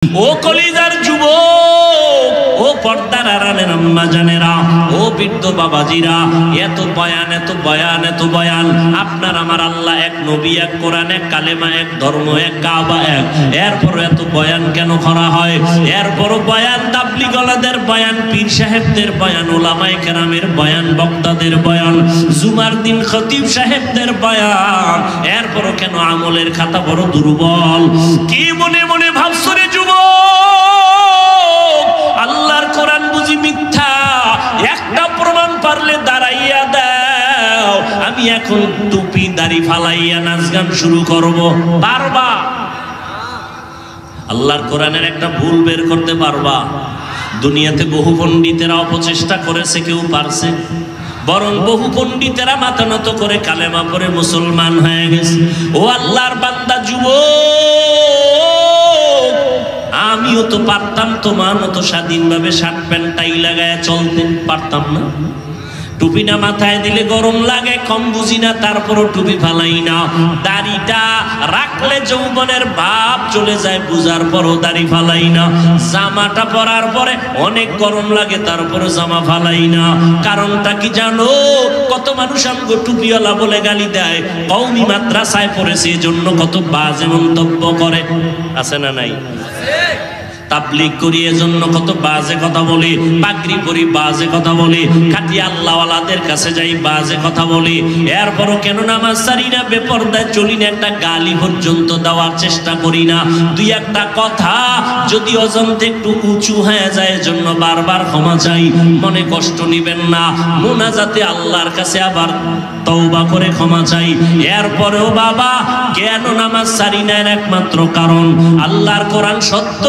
ও কলিজার যুবক, ও পর্দার আড়ালের আম্মা জানেরা, ও বৃদ্ধ বাবাজিরা, এত বয়ান এত বয়ান এত বয়ান। আপনার আমার আল্লাহ এক, নবী এক, কোরআন এক, কালেমা এক, ধর্ম এক, কাবা এক, এরপর এত বয়ান কেন করা হয়? এরপর বয়ান তাবলীগওয়ালাদের বয়ান, পীর সাহেবদের বয়ান, ওলামায়ে কেরামের বয়ান, বক্তাদের বয়ান, জুমার দিন খতিব সাহেবদের বয়ান, এরপর কেন আমলের খাতা বড় দুর্বল? কি মনে মনে ভাবছো রে যুবক? আল্লাহর কোরআন বুঝি মিথ্যা? একটা প্রমাণ পারলে দাঁড়াইয়া দাও, আমি এখন টুপি দাড়ি ফালাইয়া নাচ গান শুরু করব। পারবা? আল্লাহর কোরআনের একটা ভুল বের করতে পারবা? দুনিয়াতে বহু পণ্ডিতেরা অপচেষ্টা করেছে, কেউ পারছে? বরং বহু পণ্ডিতেরা মাথা নত করে কালেমা পড়ে মুসলমান হয়ে গেছে। ও আল্লাহর বান্দা যুবক, আমিও তো পারতাম তোমার মতো স্বাধীনভাবে শার্ট প্যান্ট টাই লাগায় চলতে, পারতাম না? টুপিটা মাথায় দিলে গরম লাগে, কম বুঝি না, তারপরও টুপি ফালাই না। দাড়িটা রাখলে যৌবনের ভাব চলে যায়, বুঝার পরও দাড়ি ফালাই না। জামাটা পরার পরে অনেক গরম লাগে, তারপরে জামা ফালাই না। কারণটা কি জানো? কত মানুষ আমগো টুপিওয়ালা বলে গালি দেয়, কওমি মাদ্রাসায় পড়েছে এজন্য কত বাজে মন্তব্য করে। আছে না নাই? তাবলীগ করি এজন্য কত বাজে কথা বলে, পাগড়ি পরি বাজে কথা বলে, খাঁটি আল্লাহওয়ালাদের কাছে যাই বাজে কথা বলে। এরপরও কেন নামাজ ছাড়ি না, বেপরদায় চলি না, একটা গালি পর্যন্ত দেওয়ার চেষ্টা করি না। দুই একটা কথা যদি অজান্তে একটু উঁচু হয়ে যায়, এজন্য বারবার ক্ষমা চাই। মনে কষ্ট নিবেন না, মুনাজাতে আল্লাহর কাছে আবার তওবা করে ক্ষমা চাই। এরপরেও বাবা কেন নামাজ ছাড়ি না, এর একমাত্র কারণ আল্লাহর কোরআন সত্য,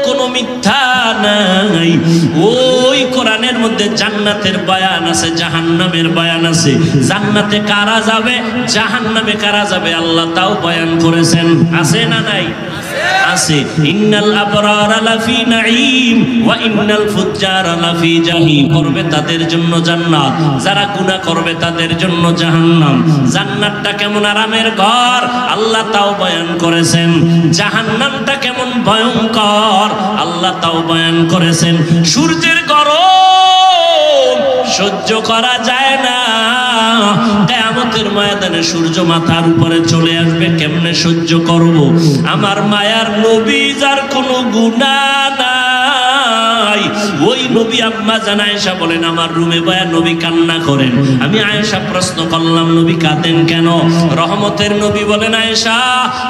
কোনো মিথ্যা নাই। ওই কোরআনের মধ্যে জান্নাতের বয়ান আছে, জাহান্নামের বয়ান আছে। জান্নাতে কারা যাবে, জাহান্নামে কারা যাবে, আল্লাহ তাও বয়ান করেছেন। আছে না নাই? আছে। ইন্নাল আবরারা লাফি নাঈম ওয়া ইন্নাল ফুজ্জারা লাফি জাহিম। করবে তাদের জন্য জান্নাত, যারা গুনাহ করবে তাদের জন্য জাহান্নাম। জান্নাতটা কেমন আরামের ঘর, আল্লাহ তাও বয়ান করেছেন। জাহান্নামটা কেমন ভয়ঙ্কর, আল্লাহ তাও বয়ান করেছেন। সূর্যের গরম সহ্য করা যায় না, কিয়ামতের ময়দানে সূর্য মাথার উপরে চলে আসবে, কেমনে সহ্য করব? আমার মায়ার নবী, যার কোনো গুনাহ নাই, ওই নবী আম্মা জান আয়েশা বলেন, আমার রুমে বয়া নবী কান্না করেন। আমি আয়েশা প্রশ্ন করলাম, নবী কাঁদেন কেন? রহমতের নবী বলেন, আয়েশা,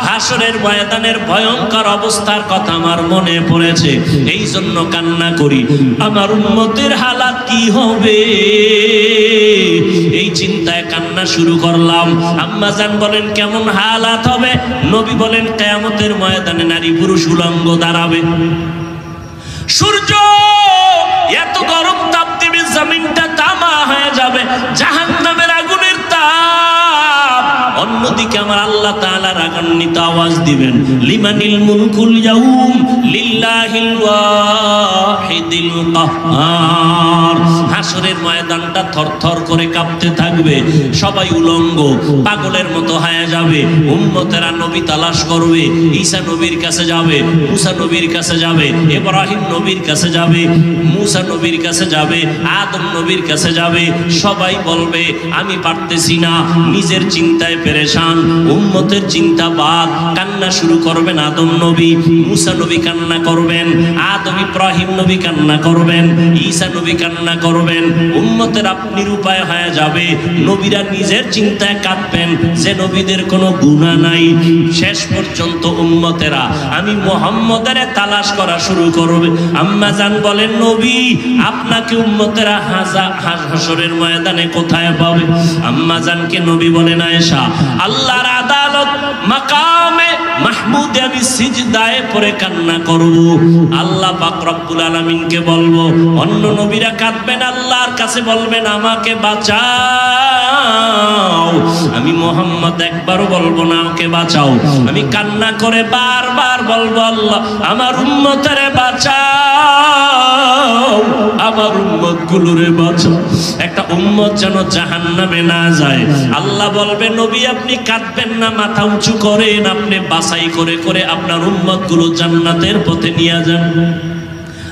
হাসরের ময়দানের ভয়ঙ্কর অবস্থার কথা আমার মনে পড়েছে, এই জন্য কান্না করি। আমার উম্মতের হালাত কি হবে, এই চিন্তায় কান্না শুরু করলাম। আম্মা জান বলেন, কেমন হালাত হবে? নবী বলেন, কিয়ামতের ময়দানে নারী পুরুষ উলঙ্গ দাঁড়াবে। সূর্য এত গরম তাপ দেবে, জমিনটা তামা হয়ে যাবে, জাহান্নামের আগুনের তাপ। অন্যদিকে আমার আল্লাহ তাআলা রাগান্বিত আওয়াজ দিবেন, লিমানিল মুলকুল ইয়াউম লিল্লাহিল ওয়াহিদিল কাহ্হার। হাসরের ময়দানটা থরথর করে কাঁপতে থাকবে, সবাই উলঙ্গ পাগলের মতো হয়ে যাবে। উম্মতেরা নবী তালাশ করবে, ঈসা নবীর কাছে যাবে, মুসা নবীর কাছে যাবে, ইব্রাহিম নবীর কাছে যাবে, মুসা নবীর কাছে যাবে, আদম নবীর কাছে যাবে। সবাই বলবে, আমি পারতেছি না, নিজের চিন্তায় পেরেশান, উম্মতের চিন্তা বাদ। কান্না শুরু করবেন আদম নবী, মুসা নবী কান্না করবেন, আদম ইব্রাহিম নবী কান্না করবেন, ঈসা নবী কান্না করবেন। উম্মতের আপনি উপায় হয়ে যাবে, নবীরা নিজের চিন্তায় কাঁদবেন যে নবীদের কোনো গুনাহ নাই। শেষ পর্যন্ত উম্মতেরা আমি মুহাম্মদের তালাশ করা শুরু করবে। আম্মা জান বলেন, নবী আপনাকে উম্মতেরা হাসরের ময়দানে কোথায় পাবে? আম্মা জানকে নবী বলেন, আয়েশা, আল্লাহর আদালত মাকামে মাহমুদে আমি সিজদায় পড়ে কান্না করব। আল্লাহ পাক রব্বুল আলামিনকে বলবো, অন্য নবীরা কাঁদবেন, আল্লাহর কাছে বলবেন, আমাকে বাঁচাও। আমি মুহাম্মদ একবারও বলবো না আমাকে বাঁচাও, আমি কান্না করে বারবার বলবো, আল্লাহ আমার উম্মতের বাঁচাও। বাঁচাও, আমার উম্মত গুলোরে বাঁচাও, একটা উম্মত যেন জাহান্নামে না যায়। আল্লাহ বলবে নবী আপনি কাঁদবেন না, মাথা উঁচু করেন, আপনি বাছাই করে করে আপনার উম্মত গুলো জান্নাতের পথে নিয়ে যান।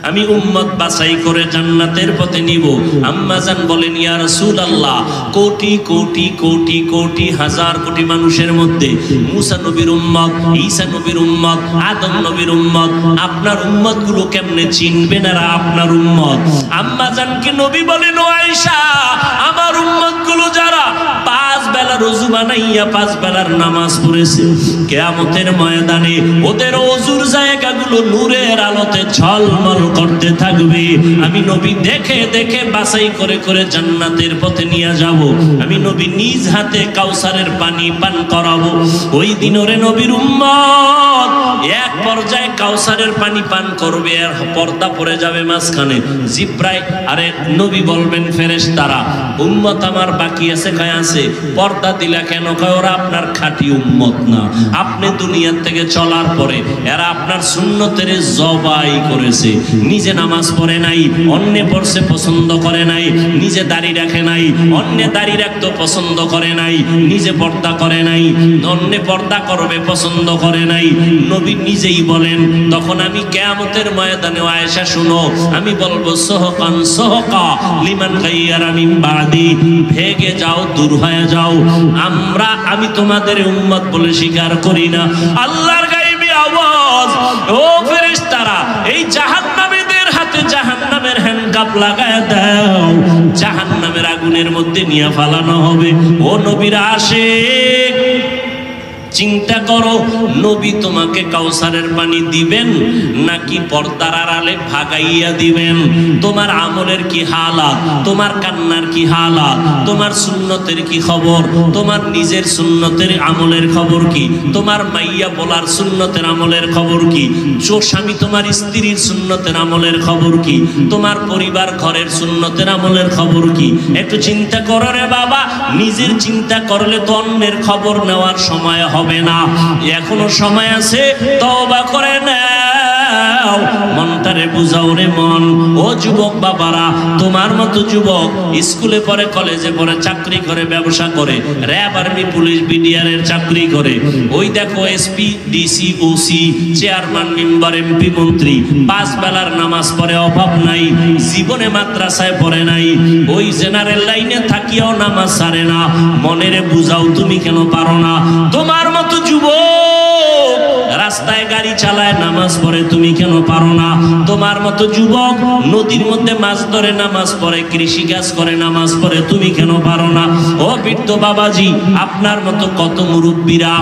আমি উম্মত বাছাই করে জান্নাতের পথে নিব। আম্মা জান বলেন ইয়া রাসূলুল্লাহ, কোটি কোটি কোটি কোটি হাজার কোটি মানুষের মধ্যে মুসা নবীর উম্মত, ঈসা নবীর উম্মত, আদম নবীর উম্মত, আপনার উম্মত গুলো কেমনে চিনবেন এরা আপনার উম্মত? আম্মা জানকে নবী বলেন ও আয়েশা, আমার উম্মত গুলো যারা 5 বেলা রোজু বানাইয়া 5 বেলার নামাজ পড়েছে, কিয়ামতের ময়দানে ওদের ওযুর জায়গাগুলো নূরের আলোতে ঝলমল করতে থাকবে। আমি নবী দেখে দেখে বাছাই করে করে জান্নাতের পথে নিয়ে যাব। আমি নবী নিজ হাতে কাউসারের পানি পান করাবো। ওই দিন ওরে নবীর উম্মত এক পর্যায়ে কাউসারের পানি পান করবে, আর পর্দা পড়ে যাবে মাঝখানে। জিব্রাইল আরে নবী বলবেন ফেরেশতারা, উম্মত আমার বাকি আছে, কয় আছে। পর্দা দিলা কেন? কয় ওরা আপনার খাঁটি উম্মত না। আপনি দুনিয়ার থেকে চলার পরে এরা আপনার সুন্নতের জবাই করেছে। নিজে নামাজ পড়ে নাই, অন্য পড়ছে পছন্দ করে নাই। নিজে দাড়ি রাখে নাই, অন্য দাড়ি রাখতে পছন্দ করে নাই। নিজে পর্দা করে নাই, অন্য পর্দা করবে পছন্দ করে নাই। নবী নিজেই বলেন, তখন আমি কিয়ামতের ময়দানে আয়েশা শুনো, আমি বলবো সোহকান সোহকা লিমান গায়্যারা মিন বাদি, ভেগে যাও, দূর হয়ে যাও। আমি তোমাদের উম্মত বলে স্বীকার করি না। আল্লাহর গায়বী আওয়াজ, ও ফেরেশতারা এই জাহান্নামীদের হাতে জাহান্নামের হ্যান্ডকাপ লাগায় দাও, জাহান্নামের আগুনের মধ্যে নিয়ে ফালানো হবে। ও নবীর আশিক, চিন্তা করো, নবী তোমাকে কাউসারের পানি দিবেন নাকি পর্দার আড়ালে ভাগাইয়া দিবেন? তোমার আমলের কি হালাত, তোমার কান্নার কি হালাত, তোমার সুন্নতের কি খবর, তোমার নিজের সুন্নতের আমলের খবর কি, তোমার মাইয়া বলার সুন্নতের আমলের খবর কি, স্বামী তোমার স্ত্রীর সুন্নতের আমলের খবর কি, তোমার পরিবার ঘরের সুন্নতের আমলের খবর কি? একটু চিন্তা করো রে বাবা। নিজের চিন্তা করলে তো অন্যের খবর নেওয়ার সময় হবে না। এখনো সময় আছে, তওবা করে নাও, মনটারে বুঝাও রে মন। ও যুবক বাবারা, তোমার মতো যুবক স্কুলে পড়ে, কলেজে পড়ে, চাকরি করে, ব্যবসা করে, র‍্যাব, আর্মি, পুলিশ, বিডিআর এর চাকরি করে, ওই দেখো SP, DC, OC, chairman, member, MP, মন্ত্রী, 5 বেলার নামাজ পড়ে, অভাব নাই। জীবনে মাদ্রাসায় পড়ে নাই, ওই জেনারেল লাইনে থাকিও নামাজ ছাড়ে না। মনেরে বুঝাও, তুমি কেন পারো না? তোমার মতো যুবক রাস্তায় গাড়ি চালায়, নামাজ পড়ে, তুমি কেন পারো না? তোমার মতো যুবক নদীর মধ্যে মাছ ধরে, নামাজ পড়ে, কৃষি কাজ করে, নামাজ পড়ে, তুমি কেন পারো না? ও বৃদ্ধ বাবাজি, আপনার মতো কত মুরব্বীরা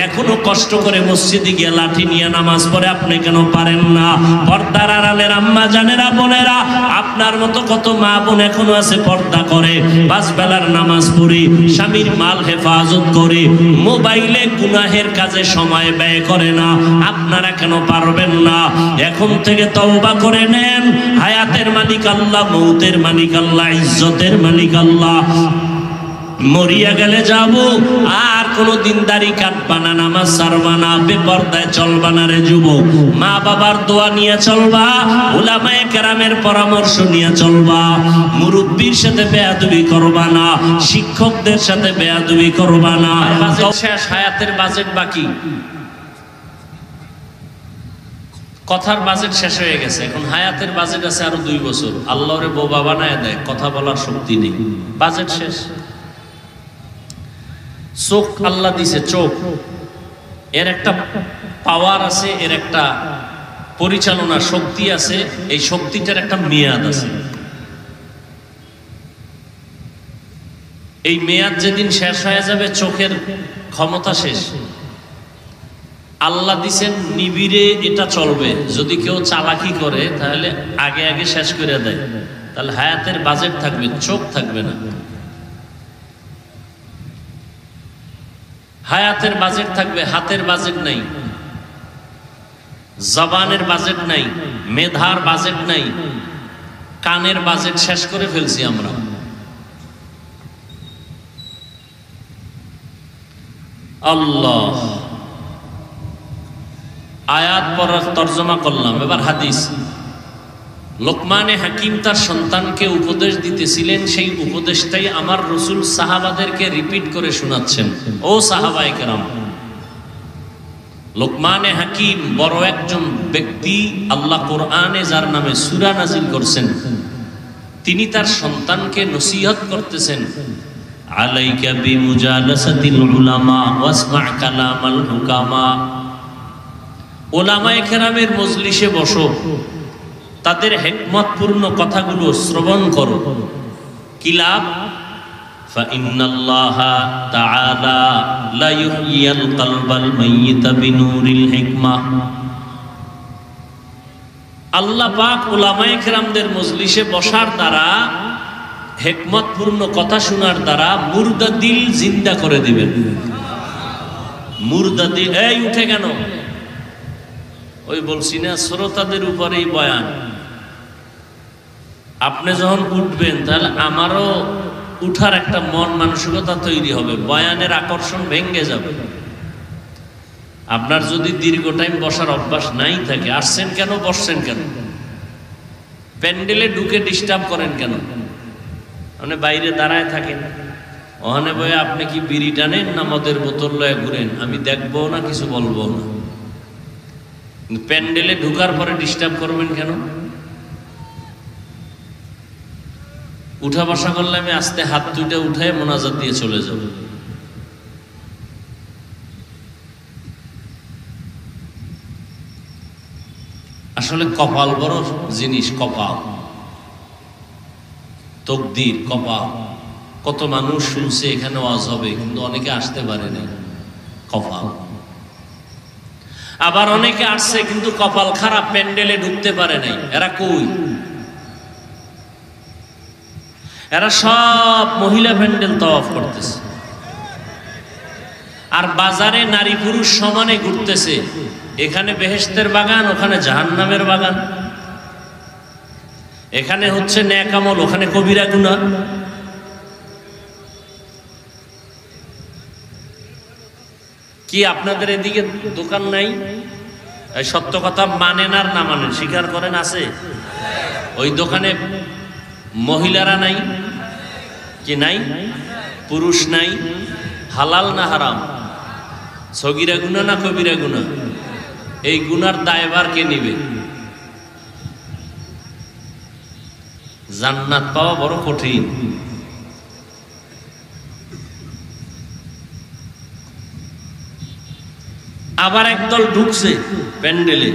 এখনো কষ্ট করে মসজিদে গিয়ে লাঠি নিয়ে নামাজ পড়ে, আপনি কেন পারেন না? পর্দার আড়ালের আম্মা জানেরা, বোনেরা, আপনার মতো কত মা বোন এখনো আছে পর্দা করে, 5 বেলার নামাজ পড়ে, স্বামীর মাল হেফাজত করে, মোবাইলে গুনাহের কাজে সময় ব্যয় করে না। আপনারা কেন পারবেন না? এখন থেকে তওবা করে নেন। হায়াতের মালিক আল্লাহ, মৌতের মালিক আল্লাহ, ইজ্জতের মালিক আল্লাহ। মরিয়া গেলে যাব, আর কোনো দিন দাড়ি কাটবা না, নামাজ ছাড়বা না, বেপরদায় চলবা না রে যুবক। মা বাবার দোয়া নিয়ে চলবা, উলামায়ে কেরামের পরামর্শ নিয়ে চলবা। মুরব্বির সাথে বেয়াদবি করবা না, শিক্ষকদের সাথে বেয়াদবি করবা না। বাজেট শেষ, হায়াতের বাজেট বাকি। কথার বাজেট শেষ হয়ে গেছে, এখন হায়াতের বাজেট আছে আরো 2 বছর। আল্লাহরে বোবা বানায় দেয়, কথা বলার শক্তি নেই, বাজেট শেষ। চোখ আল্লাহ দিছে, চোখ এর একটা পাওয়ার আছে, এর একটা পরিচালনা শক্তি আছে, এই শক্তিটার একটা মেয়াদ আছে। এই মেয়াদ যেদিন শেষ হয়ে যাবে, চোখের ক্ষমতা শেষ। আল্লাহ দিছেন নিবিড়ে, এটা চলবে। যদি কেউ চালাকি করে তাহলে আগে আগে শেষ করে দেয়, তাহলে হায়াতের বাজেট থাকবে, চোখ থাকবে না। হায়াতের বাজেট থাকবে, হাতের বাজেট নাই, জবানের বাজেট নাই, মেধার বাজেট নাই, কানের বাজেট শেষ করে ফেলছি আমরা। আল্লাহ, আয়াত পড়ার তর্জমা করলাম, এবার হাদিস। লোকমানে হাকিম তার সন্তানকে উপদেশ দিতেছিলেন, সেই উপদেশটাই আমার রাসূল সাহাবাদেরকে রিপিট করে শোনাচ্ছেন। ও সাহাবায়ে কেরাম, লোকমানে হাকিম বড় একজন ব্যক্তি, আল্লাহ কোরআনে যার নামে সূরা নাজিল করছেন, তিনি তার সন্তানকে নসিহত করতেছেন, আলাইকা বিমুজালাসাতিল উলামা ওয়াসমা কালামাল হুকামা। উলামায়ে কেরামের মজলিসে বসো, তাদের হিকমতপূর্ণ কথাগুলো শ্রবণ করো। কি লাভ? ফাইন্নাল্লাহা তাআলা লা ইউহয়িল কলবাল মাইয়িতা বিনুরিল হিকমা। আল্লাহ পাক উলামায়ে কেরামদের মজলিসে বসার দ্বারা, হিকমতপূর্ণ কথা শোনার দ্বারা মুর্দা দিল জিন্দা করে দিবেন। মুর্দা দিল, এই উঠে কেন? ওই বলছি না শ্রোতাদের উপরেই বয়ান। আপনি যখন উঠবেন তাহলে আমারও উঠার একটা মন মানসিকতা তৈরি হবে, বয়ানের আকর্ষণ ভেঙে যাবে। আপনার যদি দীর্ঘ টাইম বসার অভ্যাস নাই থাকে, আসছেন কেন, বসছেন কেন, প্যান্ডেলে ঢুকে ডিস্টার্ব করেন কেন? মানে বাইরে দাঁড়ায় থাকেন, ওখানে বয়ে আপনি কি বিড়ি টানেন না মদের বোতল লয়ে ঘুরেন, আমি দেখবো না, কিছু বলবো না। প্যান্ডেলে ঢুকার পরে ডিস্টার্ব করবেন কেন? উঠা বসা করলে আমি আস্তে হাত দুইটা উঠায় মোনাজাত দিয়ে চলে যাব। আসলে কপাল বড় জিনিস, কপাল, তকদির, কপাল। কত মানুষ শুনছে এখানে ওয়াজ হবে, কিন্তু অনেকে আসতে পারে না, কপাল। আবার অনেকে আসছে কিন্তু কপাল খারাপ, প্যান্ডেলে ঢুকতে পারে নাই। এরা কই? এরা সব মহিলা প্যান্ডেল তওয়াফ করতেছে, আর বাজারে নারী পুরুষ সমানে ঘুরতেছে। এখানে বেহেশতের বাগান, ওখানে জাহান্নামের বাগান। এখানে হচ্ছে নেক আমল, ওখানে কবিরা গুনাহ। কি আপনাদের এদিকে দোকান নাই? সত্য কথা মানেন আর না মানেন, স্বীকার করেন আছে? ওই দোকানে মহিলারা নাই কি নাই? পুরুষ নাই? হালাল না হারাম? সগীরা গুনাহ না কবিরা গুনাহ? এই গুনার দায়ভার কে নিবে? জান্নাত পাওয়া বড় কঠিন। আবার একদল ঢুকছে প্যান্ডেলে,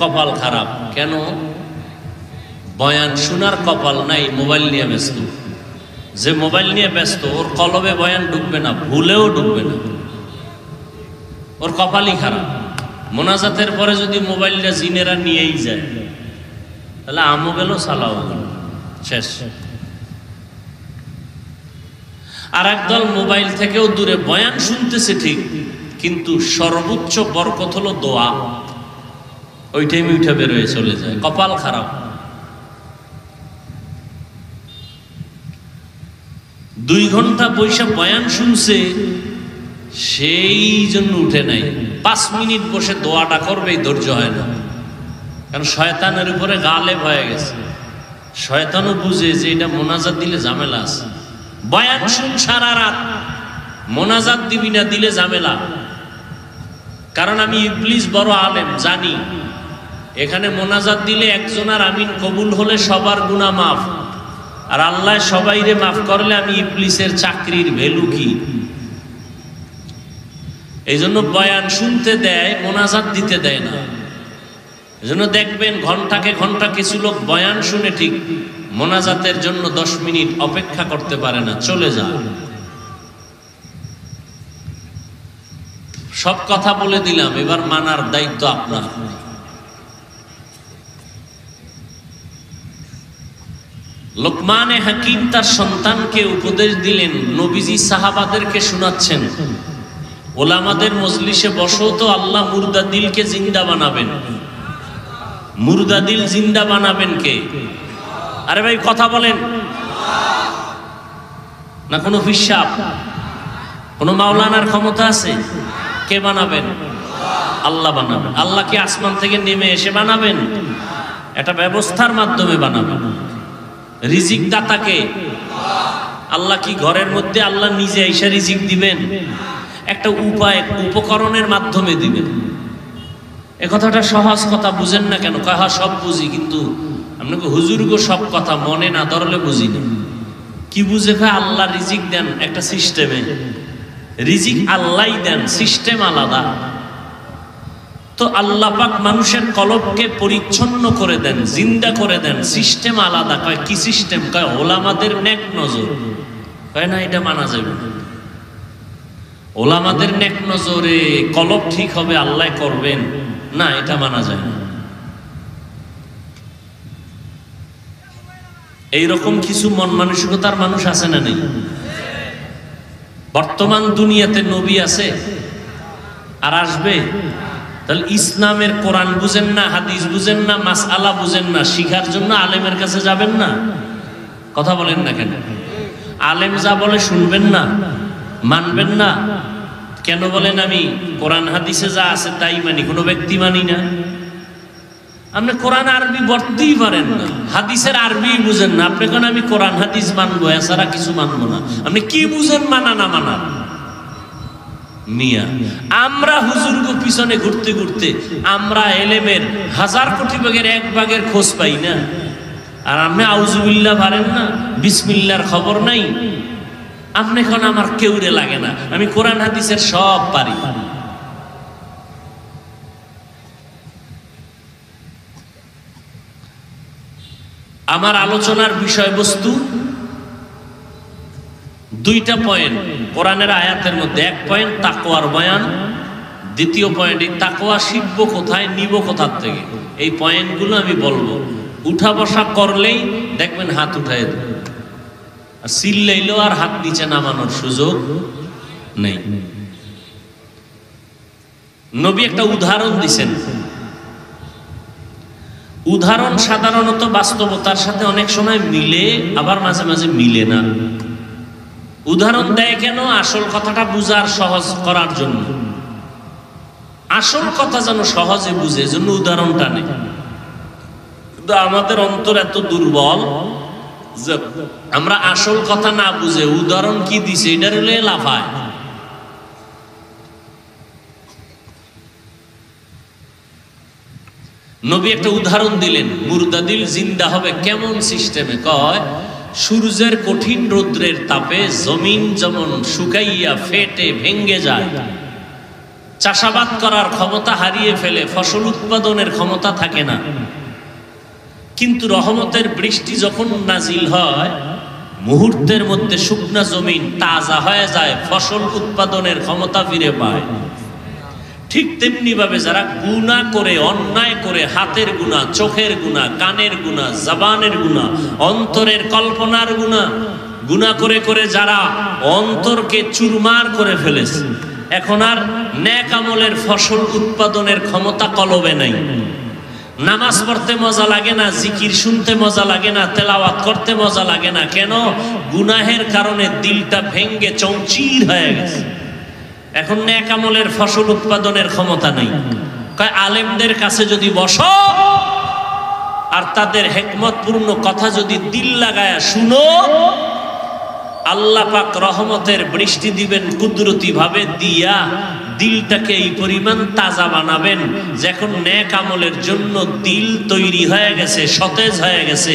কপাল খারাপ। কেন? বয়ান শোনার কপাল নাই, মোবাইল নিয়ে ব্যস্ত। যে মোবাইল নিয়ে ব্যস্ত, ওর কলবে বয়ান ঢুকবে না, ভুলেও ঢুকবে না, ওর কপালই খারাপ। মোনাজাতের পরে যদি মোবাইলটা জিনেরা নিয়েই যায়, তাহলে আমও গেল, সালাও গেল, শেষ। আর একদল মোবাইল থেকেও দূরে, বয়ান শুনতেছে ঠিক, কিন্তু সর্বোচ্চ বরকত হলো দোয়া, ওই টাইমে উঠে বেরোয় চলে যায়। কপাল খারাপ। দুই ঘন্টা বৈশা বয়ান শুনছে, সেই জন্য উঠে নাই। 5 মিনিট বসে দোয়াটা করবে, ধৈর্য হয় না। কারণ শয়তানের উপরে গালেব হয়ে গেছে। শয়তানও বুঝে যে এটা মোনাজাত দিলে ঝামেলা আছে। বয়ান শুন সারা রাত, মোনাজাত দিবি না, দিলে ঝামেলা। কারণ আমি ইবলিস বড় আলেম, জানি এখানে মোনাজাত দিলে একজনের আমিন কবুল হলে সবার গুনাহ মাফ, আর আল্লাহ সবাইরে মাফ করলে আমি ইবলিসের চাকরির ভ্যালু কি? এই জন্য বয়ান শুনতে দেয়, মোনাজাত দিতে দেয় না। এই জন্য দেখবেন ঘন্টাকে ঘন্টা কিছু লোক বয়ান শুনে ঠিক মোনাজাতের জন্য 10 মিনিট অপেক্ষা করতে পারে না, চলে যায়। সব কথা বলে দিলাম, এবার মানার দায়িত্ব আপনার। লোকমানে হাকিম তার সন্তানকে উপদেশ দিলেন, নবীজি সাহাবাদেরকে শোনাচ্ছেন, ওলামাদের মজলিসে বসো তো, আল্লাহ মুর্দা দিলকে জিন্দা বানাবেন। মুর্দা দিল জিন্দা বানাবেন কে? আরে ভাই কথা বলেন না। কোনো ফিসাব, কোনো মাওলানার ক্ষমতা আছে? কে বানাবেন? আল্লাহ বানাবেন। আল্লাহ কি আসমান থেকে নেমে এসে বানাবেন? একটা ব্যবস্থার মাধ্যমে বানাবেন। রিজিক দাতাকে আল্লাহ কি ঘরের মধ্যে আল্লাহ নিজে এসে রিজিক দিবেন? একটা উপায় উপকরণের মাধ্যমে দিবেন। এ কথাটা সহজ কথা, বুঝেন না কেন? কয় হ্যাঁ সব বুঝি, কিন্তু আপনাকে হুজুরগো সব কথা মনে না ধরলে বুঝি না। কি বুঝে? কয় আল্লাহ রিজিক দেন একটা সিস্টেমে, রিজিক আল্লাহই দেন, সিস্টেম আলাদা। তো আল্লাহ পাক মানুষের কলবকে পরিচ্ছন্ন করে দেন, জিন্দা করে দেন, সিস্টেম আলাদা। কয় কি সিস্টেম? কয় ওলামাদের নেক নজর। কয় না, এটা মানা যাবে না। ওলামাদের নেক নজরে কলব ঠিক হবে, আল্লাহ করবেন না, এটা মানা যায় না। এইরকম কিছু মন মানসিকতার মানুষ আছে না নেই? বর্তমান দুনিয়াতে নবী আছে আর আসবে? তাহলে ইসলামের কোরআন বুঝেন না, হাদিস বুঝেন না, মাসআলা বুঝেন না, শিখার জন্য আলেমের কাছে যাবেন না? কথা বলেন না কেন? আলেম যা বলে শুনবেন না, মানবেন না কেন? বলেন আমি কোরআন হাদিসে যা আছে তাই মানি, কোনো ব্যক্তি মানি না। আপনি কোরআন আরবি পড়তেই পারেন না, হাদিসের আরবি বুঝেন না, আপনি কেন আমি কোরআন হাদিস মানবো, এছাড়া কিছু মানবো না? আপনি কি বুঝেন মানা না মানা? মিয়া আমরা হুজুরগো পিছনে ঘুরতে ঘুরতে আমরা এলেমের 1000 কোটি ভাগের 1 ভাগের খোঁজ পাই না, আর আপনি আউযুবিল্লাহ পারেন না, বিসমিল্লাহর খবর নাই। আপনি এখন আমার কেউরে লাগে না, আমি কোরআন হাদিসের সব পারি। আমার আলোচনার বিষয়বস্তু 2টা পয়েন্ট কোরআনের আয়াতের মধ্যে। 1 পয়েন্ট তাকওয়ার বয়ান, 2য় পয়েন্ট এই তাকওয়া শিখবো কোথায়, নিব কোথার থেকে। এই পয়েন্টগুলো আমি বলবো। উঠা বসা করলেই দেখবেন হাত উঠায় দেবে, আর চিল্লাইলেও আর হাত নিচে নামানোর সুযোগ নেই। নবী একটা উদাহরণ দিছেন। উদাহরণ সাধারণত বাস্তবতার সাথে অনেক সময় মিলে, আবার মাঝে মাঝে মিলে না। উদাহরণ দেয় কেন? আসল কথাটা বুঝার সহজ করার জন্য। আসল কথা যেন সহজে বুঝে, জন্য উদাহরণটা নেই। কিন্তু আমাদের অন্তর এত দুর্বল যে আমরা আসল কথা না বুঝে উদাহরণ কি দিছে এটার হলে লাফায়। নবী একটা উদাহরণ দিলেন, মুর্দা দিল জিন্দা হবে কেমন সিস্টেমে? কয় সূর্যের কঠিন রৌদ্রের তাপে জমিন যেমন শুকাইয়া ফেটে ভেঙ্গে যায়, চাষাবাদ করার ক্ষমতা হারিয়ে ফেলে, ফসল উৎপাদনের ক্ষমতা থাকে না, কিন্তু রহমতের বৃষ্টি যখন নাজিল হয় মুহূর্তের মধ্যে শুকনা জমিন তাজা হয়ে যায়, ফসল উৎপাদনের ক্ষমতা ফিরে পায়। ঠিক তেমনি ভাবে যারা গুনাহ করে, অন্যায় করে, হাতের গুনাহ, চোখের গুনাহ, কানের গুনাহ, জবানের গুনাহ, অন্তরের কল্পনার গুনাহ, গুনাহ করে করে যারা অন্তরকে চুরমার করে ফেলেছে, এখন আর নেক আমলের ফসল উৎপাদনের ক্ষমতা কলবে নাই। নামাজ পড়তে মজা লাগে না, জিকির শুনতে মজা লাগে না, তেলাওয়াত করতে মজা লাগে না। কেন? গুনাহের কারণে দিলটা ভেঙ্গে চৌচির হয়ে গেছে। এখন নেক আমলের ফসল উৎপাদনের ক্ষমতা নেই। কয় আলেমদের কাছে যদি বসো আর তাদের হিকমতপূর্ণ কথা যদি দিল লাগায়া শুনো, আল্লাহ পাক রহমতের বৃষ্টি দিবেন কুদরতি ভাবে, দিয়া দিলটাকে এই পরিমাণ তাজা বানাবেন যখন নেক আমলের জন্য দিল তৈরি হয়ে গেছে, সতেজ হয়ে গেছে।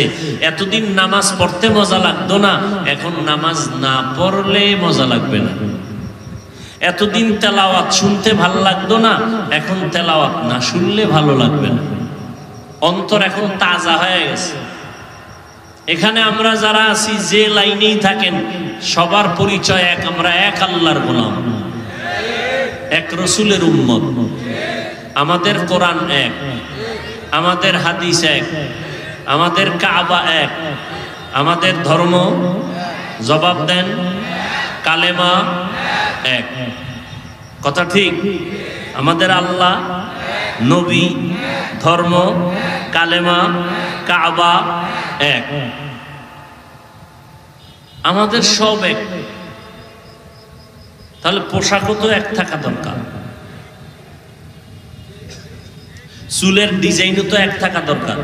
এতদিন নামাজ পড়তে মজা লাগতো না, এখন নামাজ না পড়লে মজা লাগবে না। এতদিন তেলাওয়াত শুনতে ভালো লাগতো না, এখন তেলাওয়াত না শুনলে ভালো লাগবে না। অন্তর এখন তাজা হয়ে গেছে। এখানে আমরা যারা আছি, যে লাইনেই থাকেন, সবার পরিচয় এক, আমরা এক আল্লাহর গোলাম, এক রসুলের উম্মত। আমাদের কোরআন এক, আমাদের হাদিস এক, আমাদের কাবা এক, আমাদের ধর্ম জবাব দেন কালেমা এক। কথা ঠিক? আমাদের আল্লাহ, নবী, ধর্ম, কালেমা, কাবা এক। আমাদের সব এক। তাহলে পোশাকও তো এক থাকা দরকার, চুলের ডিজাইনও তো এক থাকা দরকার।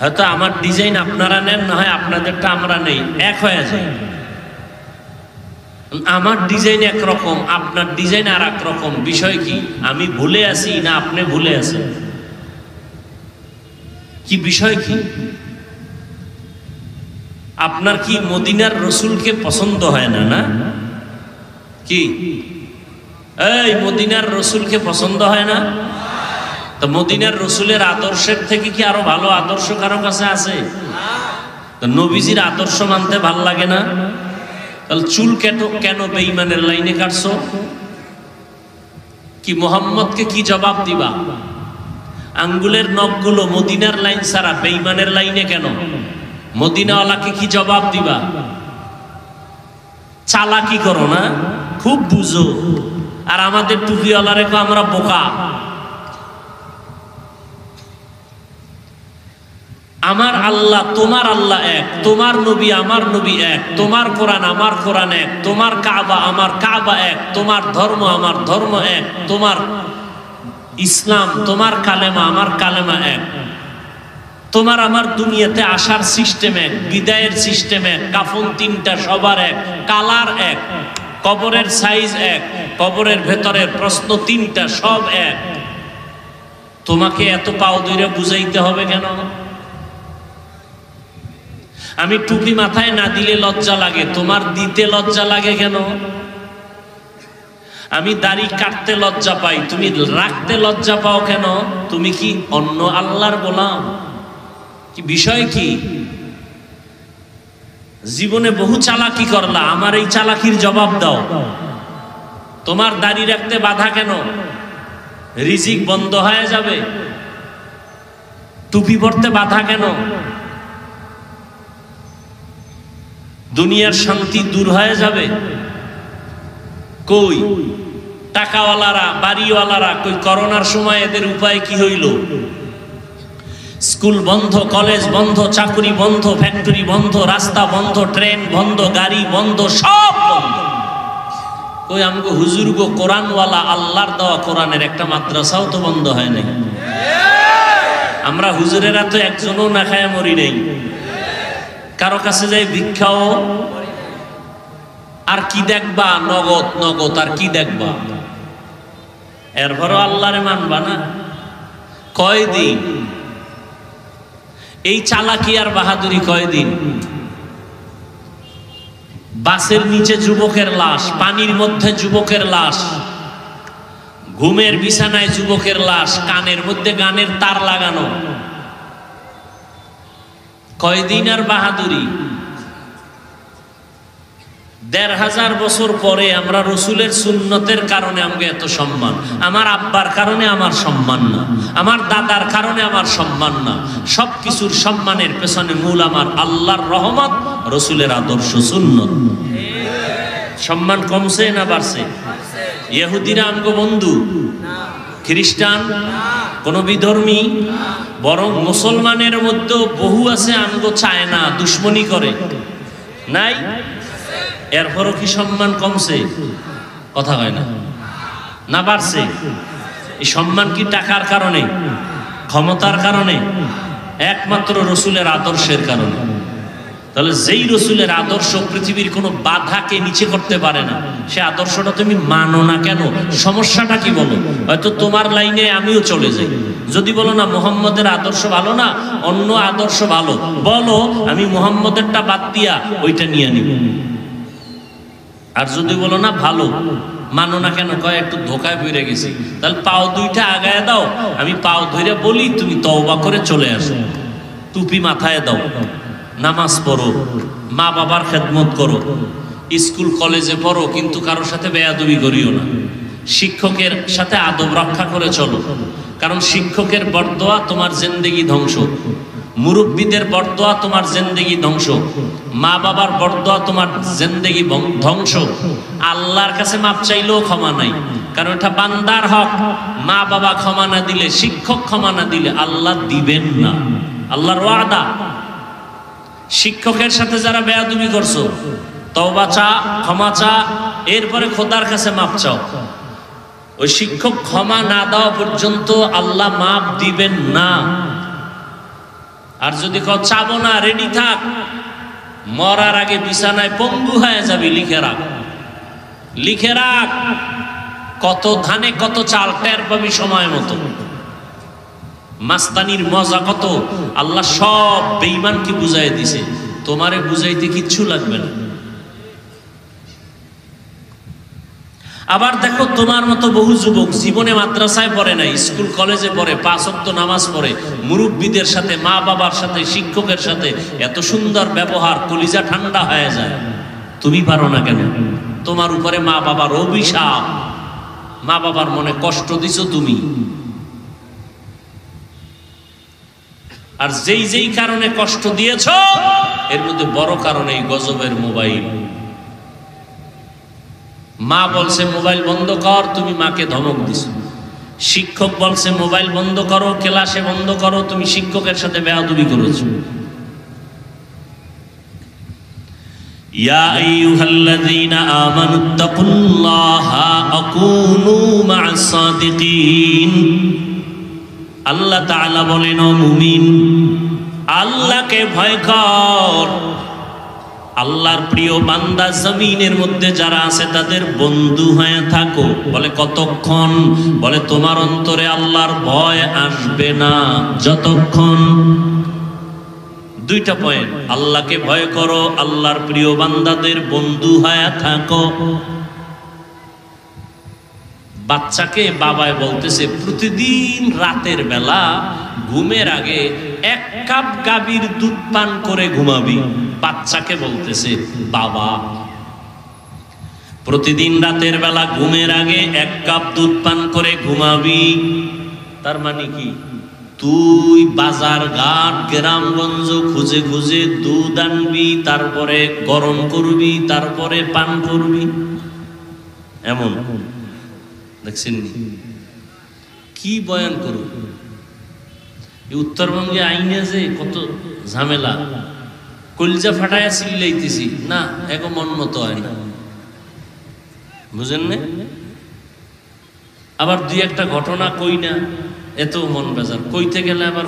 হয়তো আমার ডিজাইন আপনারা নেন, না হয় আপনাদেরটা আমরা নেই, এক হয়ে যায়। আমার ডিজাইন একরকম, আপনার ডিজাইন আর এক রকম। বিষয় কি? আমি ভুলে আছি না আপনি ভুলে আছেন? কি বিষয় কি? আপনার কি মদিনার রসুলকে পছন্দ হয় না? না কি এই মদিনার রসুলকে পছন্দ হয় না? তো মদিনার রসুলের আদর্শের থেকে কি আরো ভালো আদর্শ কারো কাছে আছে? তো নবীজির আদর্শ মানতে ভাল লাগে না? তাহলে চুল কেন বেঈমানের লাইনে কাটছো? কি মোহাম্মদকে কি জবাব দিবা? আঙ্গুলের নখগুলো মদিনার লাইন ছাড়া বেঈমানের লাইনে কেন? মদিনাওয়ালাকে কি জবাব দিবা? চালাকি করো না, খুব বুঝো। আর আমাদের টুপিওয়ালারে আমরা বোকা। আমার আল্লাহ তোমার আল্লাহ এক, তোমার নবী আমার নবী এক, তোমার কোরআন আমার কোরআন এক, তোমার কাবা আমার কাবা এক, তোমার ধর্ম আমার ধর্ম এক, তোমার ইসলাম তোমার কালেমা আমার কালেমা এক, তোমার আমার দুনিয়াতে আসার সিস্টেম এক, বিদায়ের সিস্টেম এক, কাফন তিনটা সবার এক, কালার এক, কবরের সাইজ এক, কবরের ভেতরের প্রশ্ন তিনটা সব এক। তোমাকে এত পাও ধরে বুঝাইতে হবে কেন? আমি টুপি মাথায় না দিলে লজ্জা লাগে, তোমার দিতে লজ্জা লাগে কেন? আমি দাড়ি কাটতে লজ্জা পাই, তুমি রাখতে লজ্জা পাও কেন? তুমি কি অন্য আল্লাহর গোলাম? কি বিষয় কি? জীবনে বহু চালাকি করলা, আমার এই চালাকির জবাব দাও। তোমার দাড়ি রাখতে বাধা কেন? রিজিক বন্ধ হয়ে যাবে। টুপি পরতে বাধা কেন? দুনিয়ার শান্তি দূর হয়ে যাবে। কই টাকাওয়ালারা বাড়িওয়ালারা কই করোনার সময় এদের উপায় কি হইল? স্কুল বন্ধ, কলেজ বন্ধ, চাকরি বন্ধ, ফ্যাক্টরি বন্ধ, রাস্তা বন্ধ, ট্রেন বন্ধ, গাড়ি বন্ধ, সব বন্ধ। কই আমগো হুজুর গো কোরআনওয়ালা আল্লাহর দেওয়া কোরআনের একটা মাদ্রাসাও তো বন্ধ হয় নাই। আমরা হুজুরেরা তো একজনও না খায় মরি নেই, কারো কাছে যাই ভিক্ষাও। আর কি দেখবা? নগদ নগদ। আর কি দেখবা? এরপরও আল্লাহরে মানবা না? কয়দিন এই চালাকি আর বাহাদুরি? কয়দিন? বাসের নিচে যুবকের লাশ, পানির মধ্যে যুবকের লাশ, ঘুমের বিছানায় যুবকের লাশ, কানের মধ্যে গানের তার লাগানো। কয়দিন আর বাহাদুরি? ১৫০০ বছর পরে আমরা রসুলের সুন্নতের কারণে আমাকে এত সম্মান। আমার আব্বার কারণে আমার সম্মান না, আমার দাদার কারণে আমার সম্মান না। সবকিছুর সম্মানের পেছনে মূল আমার আল্লাহর রহমত, রসুলের আদর্শ সুন্নত। সম্মান কমছে না বাড়ছে? ইহুদিরা আমগো বন্ধু, খ্রিস্টান কোন বিধর্মী, বরং মুসলমানের মধ্যেও বহু আছে আমগো চায় না, দুশ্মনী করে। নাই? এরপরও কি সম্মান কমছে? কথা হয় না, না বাড়ছে? এই সম্মান কি টাকার কারণে, ক্ষমতার কারণে? একমাত্র রসুলের আদর্শের কারণে। তাহলে যেই রসুলের আদর্শ পৃথিবীর কোনো বাধাকে নিচে করতে পারে না, সে আদর্শটা তুমি মানো না কেন? সমস্যাটা কি বলো? হয়তো তোমার লাইনে আমিও চলে যাই। যদি বলো না মুহাম্মদের আদর্শ ভালো না, অন্য আদর্শ ভালো, বলো আমি মুহাম্মদেরটা বাদ দিয়া ওইটা নিয়ে নিব। আর যদি বলো না ভালো, মানো না কেন? কয় একটু ধোকায় পড়ে গেছি। তাহলে পাও দুইটা আগায় দাও, আমি পাও ধরে বলি, তুমি তওবা করে চলে আসো। টুপি মাথায় দাও, নামাজ পড়ো, মা বাবার খেদমত করো, স্কুল কলেজে পড়ো, কিন্তু কারোর সাথে বেয়াদবি করিও না। শিক্ষকের সাথে আদব রক্ষা করে চলো, কারণ শিক্ষকের বরদোয়া তোমার জিন্দেগি ধ্বংস, মুরব্বীদের বরদোয়া তোমার জিন্দেগি ধ্বংস, মা বাবার বরদোয়া তোমার জিন্দেগি ধ্বংস। আল্লাহর কাছে মাপ চাইলেও ক্ষমা নাই, কারণ এটা বান্দার হক। মা বাবা ক্ষমা না দিলে, শিক্ষক ক্ষমা না দিলে আল্লাহ দিবেন না, আল্লাহর ওয়াদা। শিক্ষকের সাথে যারা বেয়াদবি করছো, তওবা চা, ক্ষমা চা, এরপরে খোদার কাছে মাপ চাও। ওই শিক্ষক ক্ষমা না দেওয়া পর্যন্ত আল্লাহ মাপ দিবেন না। আর যদি কও চাবো না, রেডি থাক, মরার আগে বিছানায় পঙ্গু হয়ে যাবি, লিখে রাখ, লিখে রাখ। কত ধানে কত চাল টের পাবি সময় মতো। মাস্তানির মজা কত আল্লাহ সব বেঈমানকে বুঝাই দিছে, তোমারে বুঝাইতে কিচ্ছু লাগবে না। আবার দেখো, তোমার মতো বহু যুবক জীবনে মাদ্রাসায় পড়ে নাই, স্কুল কলেজে পড়ে, 5 ওয়াক্ত নামাজ পড়ে, মুরব্বীদের সাথে, মা বাবার সাথে, শিক্ষকের সাথে এত সুন্দর ব্যবহার, কলিজা ঠান্ডা হয়ে যায়। তুমি পারো না কেন? তোমার উপরে মা বাবার অভিশাপ, মা বাবার মনে কষ্ট দিছো তুমি। আর যেই যেই কারণে কষ্ট দিয়েছ, এর মধ্যে বড় কারণ এই গজবের মোবাইল। মা বলছে মোবাইল বন্ধ কর, তুমি মাকে ধমক দিছো। শিক্ষক বলছে মোবাইল বন্ধ করো, ক্লাসে বন্ধ করো, তুমি শিক্ষকের সাথে বেয়াদবি করেছো। ইয়া আইয়ুহাল্লাযীনা আমানুত্তাকুল্লাহা আকুনু মা'আস সাদিকিন। আল্লাহ তাআলা বলেন, ও মুমিন, আল্লাহকে ভয় কর। আল্লাহর প্রিয় বান্দা জমিনের মধ্যে যারা আছে তাদের বন্ধু হয়ে থাকো। বলে কতক্ষণ? বলে তোমার অন্তরে আল্লাহর ভয় আসবে না যতক্ষণ। দুইটা পয়েন্ট, আল্লাহকে ভয় করো, আল্লাহর প্রিয় বান্দাদের বন্ধু হয়ে থাকো। বাচ্চাকে বাবায় বলতেছে প্রতিদিন রাতের বেলা ঘুমের আগে 1 কাপ গাভীর দুধ পান করে ঘুমাবি। বাচ্চাকে বলতেছে বাবা প্রতিদিন রাতের বেলা ঘুমের আগে 1 কাপ দুধ পান করে ঘুমাবি। তার মানে কি? তুই বাজার ঘাট গ্রামগঞ্জ খুঁজে খুঁজে দুধ আনবি, তারপরে গরম করবি, তারপরে পান করবি। এমন দেখছেন কি বয়ান করু? উত্তরবঙ্গে আইনে যে কত ঝামেলা, কলজা ফাটাইয়া চিল্লাইতেছি না, এখন মন মতো হয় না, বুঝেন না? আবার 2-1টা ঘটনা কই না, এত মন বেজার। কইতে গেলে আবার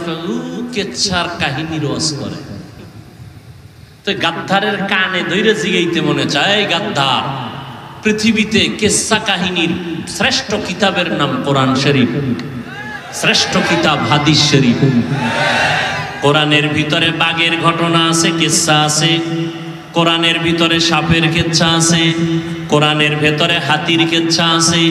কেচ্ছার কাহিনী রস করে। তো গাদ্দারের কানে ধইরে জিগাইতে মনে চায়, গাদ্দার, পৃথিবীতে কেচ্ছা কাহিনীর শ্রেষ্ঠ কিতাবের নাম কোরআন শরীফ, শ্রেষ্ঠ কিতাব হাদিস শরীফ। কোরআনের ভিতরে বাঘের ঘটনা আছে, কেচ্ছা আছে। কোরআনের ভিতরে সাপের কেচ্ছা আছে, কোরআনের ভেতরে হাতির কেচ্ছা আছে,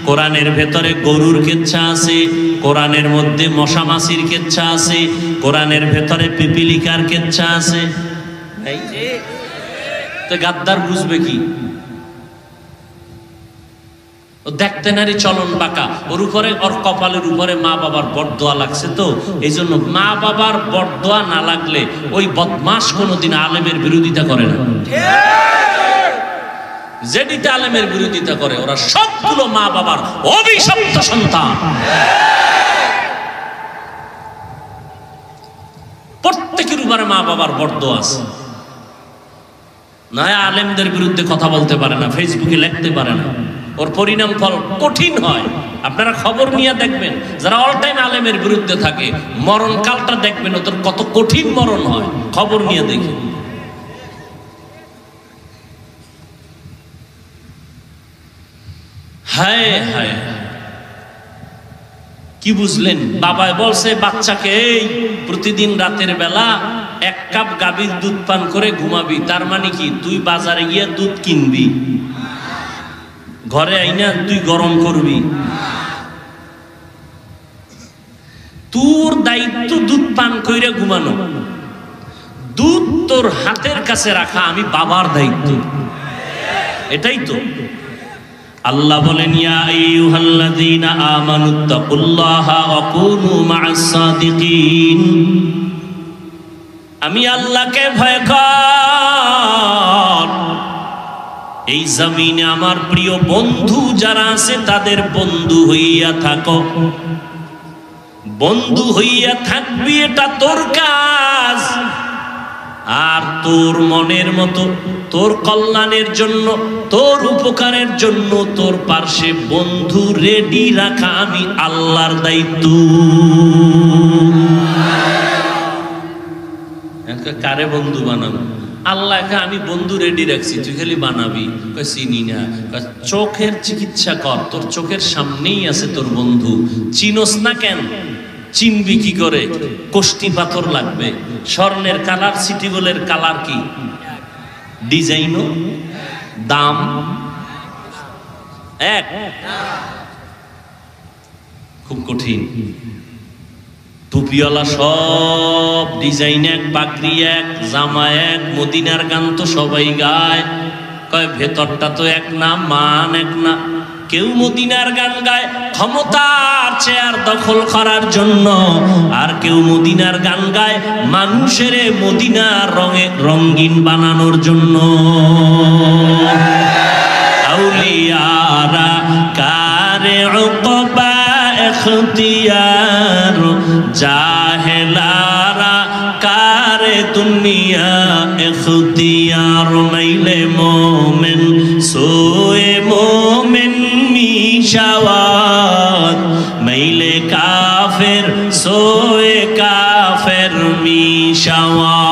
কোরআনের ভেতরে গরুর কেচ্ছা আছে, কোরআনের মধ্যে মশা মাছির কেচ্ছা আছে, কোরআনের ভেতরে পিপিলিকার কেচ্ছা আছে। তো গাদ্দার বুঝবে কি? দেখতে নারী চলন বাঁকা, ওর উপরে, ওর কপালের উপরে মা বাবার বরদোয়া লাগছে। তো এই জন্য মা বাবার বরদোয়া না লাগলে ওই বদমাস কোনোদিন আলেমের বিরোধিতা করে না। যেদিকে আলেমের বিরোধিতা করে ওরা সবগুলো মা বাবার অভিশপ্ত সন্তান। প্রত্যেকের উপরে মা বাবার বরদোয়া আছে। নয় আলেমদের বিরুদ্ধে কথা বলতে পারে না, ফেসবুকে লিখতে পারে না, ওর পরিণাম ফল কঠিন হয়। আপনারা খবর নিয়ে দেখবেন, যারা অল টাইম আলেমের বিরুদ্ধে থাকে মরণকালটা দেখবেন ওদের কত কঠিন মরণ হয়। খবর নিয়ে দেখি। হায় হায়, কি বুঝলেন? বাবায় বলছে বাচ্চাকে, এই প্রতিদিন রাতের বেলা 1 কাপ গাভীর দুধ পান করে ঘুমাবি। তার মানে কি? তুই বাজারে গিয়ে দুধ কিনবি, ঘরে আইনা তুই গরম করবি। তোর দায়িত্ব দুধ পান কইরা ঘুমানো, দুধ তোর হাতের কাছে রাখা আমি বাবার দায়িত্ব। এটাই তো আল্লাহ বলেন, ইয়া আইয়ুহাল্লাযীনা আমানুত্তাকুল্লাহা ওয়া কুনু মা'আস সাদিকিন। আমি আল্লাহকে ভয় কর। এই জমিনে আমার প্রিয় বন্ধু যারা আছে তাদের বন্ধু হইয়া থাকো। বন্ধু হইয়া থাকবি, এটা তোর কাজ। আর তোর মনের মতো, তোর কল্যাণের জন্য, তোর উপকারের জন্য তোর পাশে বন্ধু রেডি রাখা আমি আল্লাহর দায়িত্ব। কারে বন্ধু বানাবো? আল্লাহকে আমি বন্ধু রেডি রাখছি, তুই খালি বানাবি। চিনি না। চোখের চিকিৎসা কর, তোর চোখের সামনেই আছে তোর বন্ধু, চিনোস না কেন? চিনবি কি করে? কোষ্টি পাথর লাগবে, স্বর্ণের কালার, সিটি গোল্ডের কালার কি, ডিজাইনও দাম এক, খুব কঠিন। টুপিওয়ালা সব ডিজাইন এক, পাগড়ি এক, জামা এক, মদিনার গান তো সবাই গায়, কয় ভেতরটা তো এক না, মান এক না। কেউ মদিনার গান গায় ক্ষমতার চেয়ার দখল করার জন্য, আর কেউ মদিনার গান গায় মানুষের মদিনার রঙিন বানানোর জন্য। আউলিয়ারা কারে উকবা ইখতিয়ার, জাহেলারা কারে দুনিয়া ইখতিয়ার। মাইলে মোমেন সোয়ে মোমেন মিশাওয়াত, মাইলে কাফের সোয়ে কাফের মিশাওয়াত।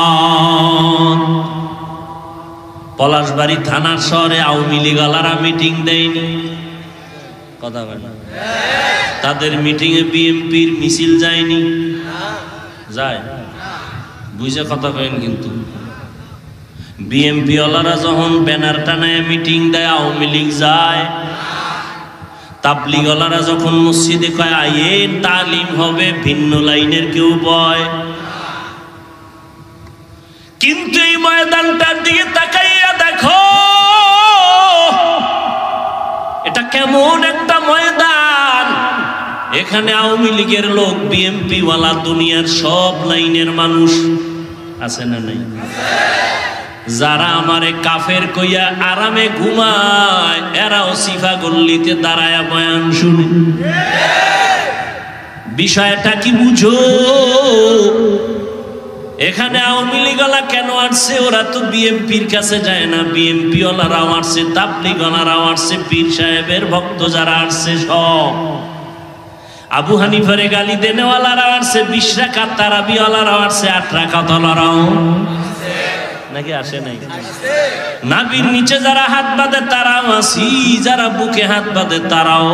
পলাশবাড়ি থানার শহরে আওয়ামী লীগওয়ালারা মিটিং দেয়নি, কথা বলে, তাদের মিটিং এ বিএনপির মিছিল যায়নি, যায়, বুঝে কথা কয়েন। কিন্তু বিএনপি ওয়ালারা যখন ব্যানার টানায় মিটিং দেয় আওয়ামী লীগ যায়। তাবলীগ ওয়ালারা যখন মসজিদে কয় আইন তালিম হবে, ভিন্ন লাইনের কেউ বয়। কিন্তু এই ময়দানটার দিকে তাকাইয়া দেখো, এটা কেমন একটা ময়দান। এখানে আওয়ামী লীগের লোক, বিএনপি ওয়ালা, দুনিয়ার সব লাইনের মানুষ আছে না নাই? যারা আমারে কাফের কইয়া আরামে ঘুমায়, এরাও সিফা গল্লিতে দাঁড়ায়া বয়ান শুনে। বিষয়টা কি বুঝো? এখানে আওয়ামী লীগওয়ালা কেন আসছে? ওরা তো বিএনপির কাছে যায় না। বিএনপি ওয়ালারাও আসছে, তাবলীগ ওয়ালারাও আসছে, পীর সাহেবের ভক্ত যারা আসছে সব, আবু হানিফারে গালি দেনেওয়ালারাও আসছে, 20 রাকাত তারাবিওয়ালারাও আসছে, 8 রাকাত ওয়ালারাও নাকি আসে নাই? নাবির নিচে যারা হাত বাঁধে তারাও আসি, যারা বুকে হাত বাঁধে তারাও।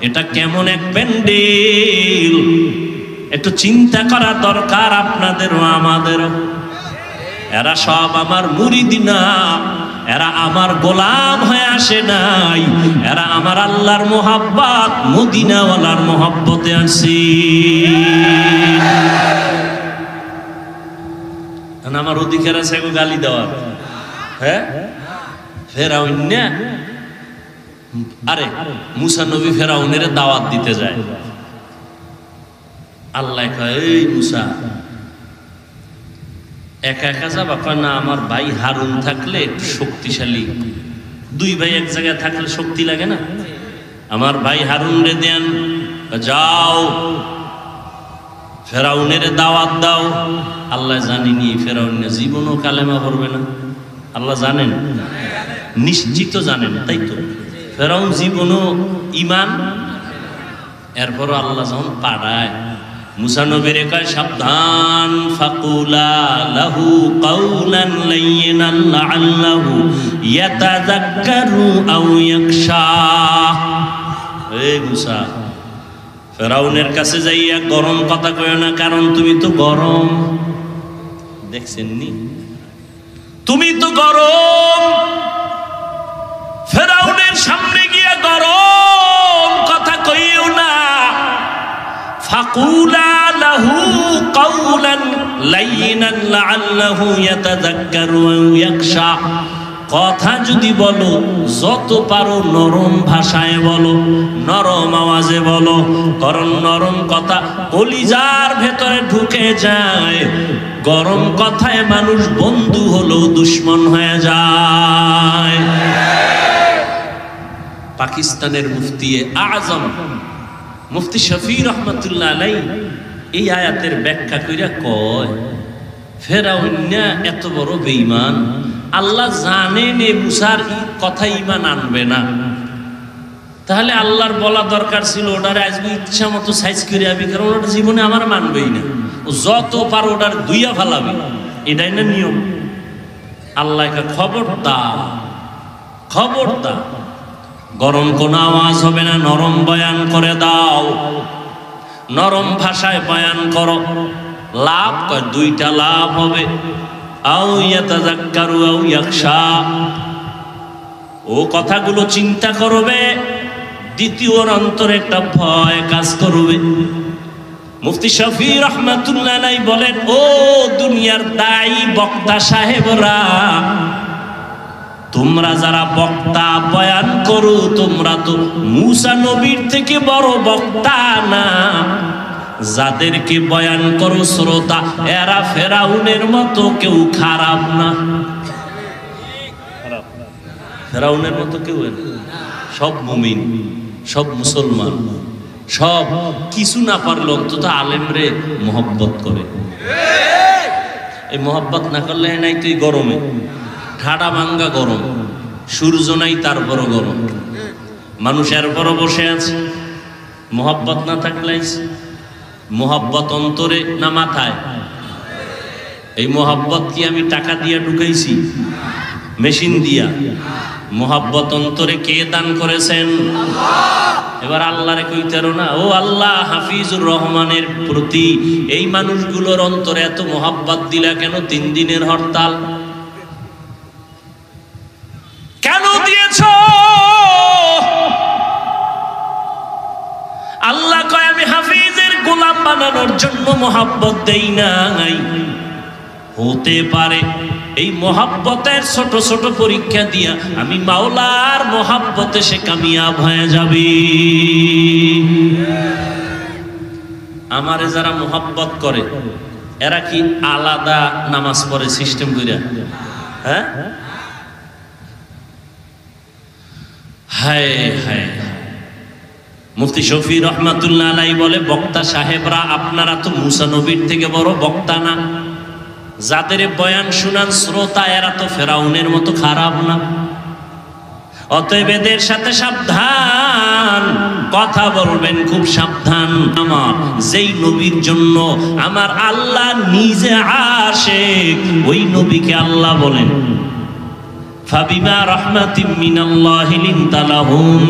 এটা কেমন এক প্যান্ডেল, একটু চিন্তা করা দরকার আপনাদেরও আমাদেরও। এরা সব আমার মুরিদ না, এরা আমার গোলাম হয়ে আসে নাই, এরা আমার আল্লাহর মোহাব্বত, মদিনাওয়ালার মোহাব্বতে আসি। আমার অধিকার আছে গালি দেওয়ার? হ্যাঁ, ফেরাউন না, আরে মুসা নবী ফেরাউনের দাওয়াত দিতে যায়। আল্লাহ কয়, এই মুসা একা একা যাবা? কয় না, আমার ভাই হারুন থাকলে একটু শক্তিশালী। 2 ভাই এক জায়গায় থাকলে শক্তি লাগে না? আমার ভাই হারুন রে দেন, যাও ফেরাউনের দাওয়াত দাও। আল্লাহ জানিনি ফেরাউন জীবনও কালেমা পড়বে না। আল্লাহ জানেন, নিশ্চিত জানেন, তাই তো? ফেরাউন জীবনও ঈমান, এরপরও আল্লাহ যখন পাড়ায়, মুসা নবীরে কয় সাবধান, ফাকুলা লাহু কাওলান লাইয়িনান লাআল্লাহু ইয়াতাযাক্কারু আও ইয়াখশা। এই মুসা, ফেরাউনের কাছে যাইয়া গরম কথা কইও না, কারণ তুমি তো গরম। দেখছেন নি, তুমি তো গরম। ফেরাউনের সামনে গিয়া গরম কথা কইও না। ফাকুলা লাহু কাওলান লাইয়িনান লাআল্লাহু ইয়াতাযাক্কারু আও ইয়াখশা। কথা যদি বলো, যত পারো নরম ভাষায় বলো, নরম আওয়াজে বলো, কারণ নরম কথা কলিজার ভেতরে ঢুকে যায়। গরম কথায় মানুষ বন্ধু হলেও দুশ্মন হয়ে যায়। পাকিস্তানের মুফতি আজম মুফতি শফি রহমতুল্লাহ আলাইহি এই আয়াতের ব্যাখ্যা কইরা কয়, ফেরাউন এত বড় বেঈমান, আল্লাহ জানেন এ মুসার কথা ঈমান আনবে না, তাহলে আল্লাহর বলা দরকার ছিল ওটারে আজকে ইচ্ছা মতো সাইজ করে আবি, কারণ ওটা জীবনে আমার মানবেই না। যত পারো ওটার দুইয়া ফেলাবি, এটাই না নিয়ম। আল্লাহকে খবরদার, খবরদার, গরম কোন আওয়াজ হবে না, নরম বয়ান করে দাও, নরম ভাষায় বয়ান করো। লাভ কয় দুইটা লাভ হবে, আও ইয়াতাযাক্কারু আও ইয়াখশা, ও কথাগুলো চিন্তা করবে, দ্বিতীয় অন্তরে একটা ভয় কাজ করবে। মুফতি শফি রহমাতুল্লাহ আলাইহি বলেন, ও দুনিয়ার দায়ী বক্তা সাহেবরা, তোমরা যারা বক্তা বয়ান করো, তোমরা তো মুসা নবীর থেকে বড় বক্তা না। যাদেরকে বয়ান করো শ্রোতা, এরা ফেরাউনের মতো কেউ খারাপ না। ফেরাউনের মতো কেউ না, সব মুমিন, সব মুসলমান, সব কিছু না পারলে অন্তত আলেমরে মোহব্বত করে। এই মোহব্বত না করলে নাই তুই গরমে ঠাডা ভাঙ্গা গরম, সূর্য নাই তারপরও গরম, মানুষ এরপরও বসে আছে। মোহব্বত না থাকলে, মোহব্বত অন্তরে না মাথায়? এই মোহব্বত কি আমি টাকা দিয়া ঢুকাইছি, মেশিন দিয়া? মোহব্বত অন্তরে কে দান করেছেন? এবার আল্লাহরে কইতেরো না, ও আল্লাহ, হাফিজুর রহমানের প্রতি এই মানুষগুলোর অন্তরে এত মোহব্বত দিলা কেন? 3 দিনের হরতাল কেন দিয়েছ? আল্লাহ কয়, আমি হাফিজের গোলাম বানানোর জন্য মোহব্বত দেই নাই। হতে পারে এই মোহাব্বতের ছোট ছোট পরীক্ষা দিয়া আমি মাওলার মোহাব্বতে সে কামিয়াব হয়ে যাবে। আমারে যারা মোহাব্বত করে এরা কি আলাদা নামাজ পড়ে সিস্টেম কইরা? হ্যাঁ, হায় হায়। মুফতি শফি রহমাতুল্লাহ আলাইহি বলে, বক্তা সাহেবরা, আপনারা তো মুসা নবীর থেকে বড় বক্তা না। যাদের বয়ান শুনান শ্রোতা, এরা তো ফেরাউনের মতো খারাপ না। অতএব এদের সাথে সাবধান, কথা বলবেন খুব সাবধান। আমার যেই নবীর জন্য আমার আল্লাহ নিজে আশিক, ওই নবীকে আল্লাহ বলেন, ফাবিমা রাহমাতিম মিনাল্লাহি লিনতা লাহুম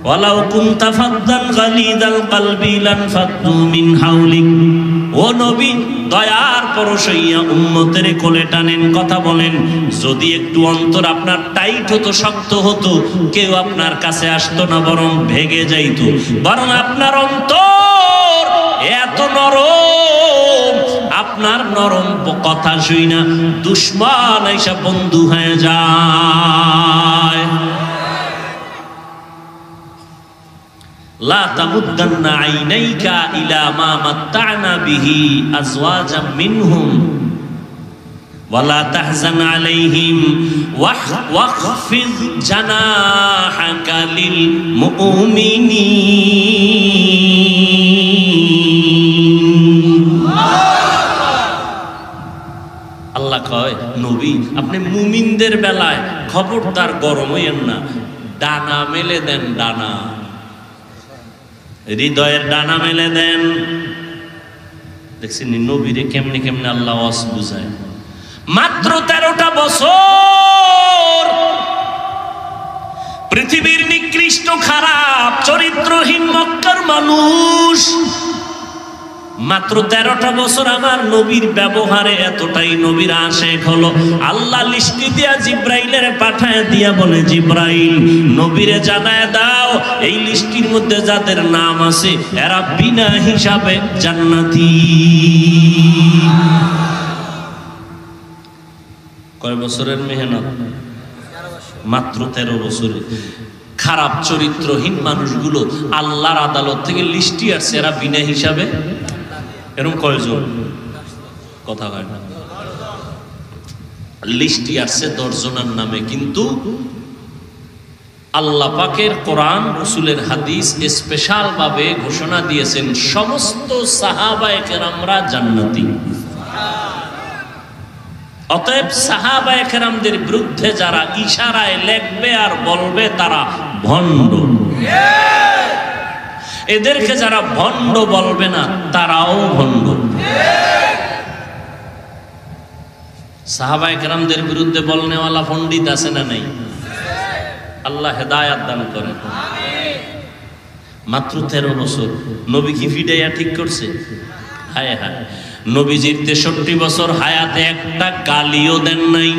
ওয়ালাউ কুনতা ফাদ্দান গালিদাল কলবি লানফাদ্দু মিন হাওলিক। ও নবী, দয়ার পরশইয়া উম্মতের কোলে টানেন, কথা বলেন। যদি একটু অন্তর আপনার টাইট হতো, শক্ত হতো, কেউ আপনার কাছে আসতো না, বরং ভেগে যাইতো। বরং আপনার অন্তর এত নরম, আপনার নরম কথা শুই না দুশ্মন এসে বন্ধু হয়ে যায়। লা তামুদ্দান্না আইনাইকা ইলা মা মাত্তা'না বিহি আজওয়াজাম মিনহুম ওয়ালা তাহজান আলাইহিম ওয়াখফিজ জানাহাকা লিল মুমিনিন। আল্লাহ কয়, নবী আপনি মুমিনদের বেলায় খবরদার গরম হইয়েন না, ডানা মেলে দেন, ডানা, হৃদয়ের ডানা মেলে দেন। দেখছেন নবীরে কেমনে কেমনে আল্লাহ ওয়াজ বুঝায়। মাত্র 13টা বছর পৃথিবীর নিকৃষ্ট খারাপ চরিত্রহীন মক্কার মানুষ, মাত্র 13টা বছর আমার নবীর ব্যবহারে এতটাই নবীর আশেক হলো। আল্লাহ লিস্টি দিয়া জিব্রাইলের পাঠায় দিয়া বলে, জিব্রাইল নবীরে জানায় দাও, এই লিস্টির মধ্যে যাদের নাম আছে এরা বিনা হিসাবে জান্নাতি। কয় বছরের মেহনত? মাত্র 13 বছরে। খারাপ চরিত্রহীন মানুষগুলো আল্লাহর আদালত থেকে লিস্টি আসছে, এরা বিনা হিসাবে। এরকম কয়জন? কথা হয় না। লিস্টি আসছে 10 জনের নামে, কিন্তু আল্লাহ পাকের কোরআন, রাসূলের হাদিস স্পেশাল ভাবে ঘোষণা দিয়েছেন সমস্ত সাহাবায়ে কেরামরা জান্নাতি। অতএব সাহাবায়ে কেরামদের বিরুদ্ধে যারা ইশারায় লেখবে আর বলবে তারা ভণ্ড, এদেরকে যারা ভণ্ড বলবে না তারাও ভণ্ড। সাহাবায়ে কেরামদের বিরুদ্ধে বলনেওয়ালা পণ্ডিত আছে না নাই? আল্লাহ হেদায়াত দান করেন। মাত্র 13 বছর নবী কি ফিডাইয়া ঠিক করছে? হায় হায়, নবীজির 63 বছর হায়াতে একটা গালিও দেন নাই।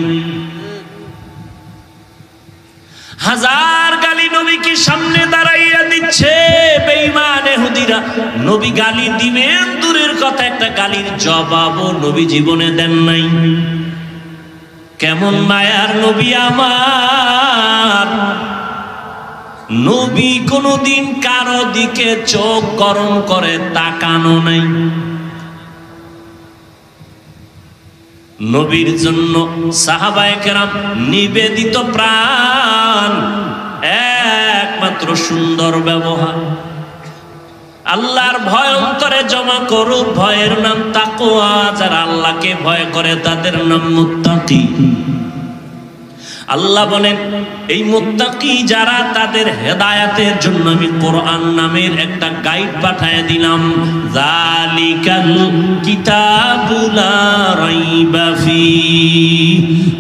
হাজার গালি নবীকে সামনে দাঁড়াইয়া দিচ্ছে বেঈমান ইহুদিরা। নবী গালি দিবেন দূরের কথা, একটা গালির জবাবও নবী জীবনে দেন নাই। কেমন মায়ার নবী আমার! নবী কোনদিন কারো দিকে চোখ গরম করে তাকানো নাই। নবীর জন্য সাহাবায়ে কেরাম নিবেদিত প্রাণ, একমাত্র সুন্দর ব্যবহার। আল্লাহর ভয় অন্তরে জমা করো, ভয়ের নাম তাকওয়া। যারা আল্লাহকে ভয় করে তাদের নাম মুত্তাকি। আল্লাহ বলেন এই মুত্তাকি যারা, তাদের হেদায়াতের জন্য আমি কোরআন নামের একটা গাইড পাঠিয়ে দিলাম। যালিকাল কিতাবু লা রাইবা ফীহি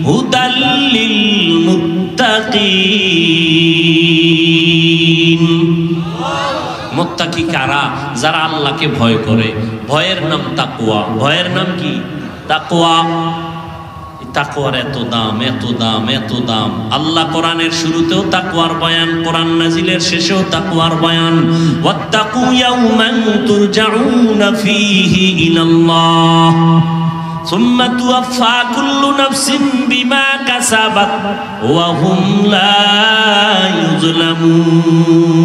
হুদাল লিল মুত্তাকিন। মুত্তাকি কারা? যারা আল্লাহকে ভয় করে। ভয়ের নাম তাকওয়া। ভয়ের নাম কি? তাকওয়া। তাকওয়ার এত দাম, এত দাম, এত দাম। আল্লাহ কোরআনের শুরুতেও তাকওয়ার বয়ান, কোরআন নাজিলের শেষেও তাকওয়ার বয়ান। ওয়াত্তাকু ইয়াওমান তুরজাউনা ফীহি ইলাল্লাহ সুম্মা তুওয়াফা কুল্লু নাফসিন বিমা কাসাবাত ওয়া হুম লা ইউযলামুন।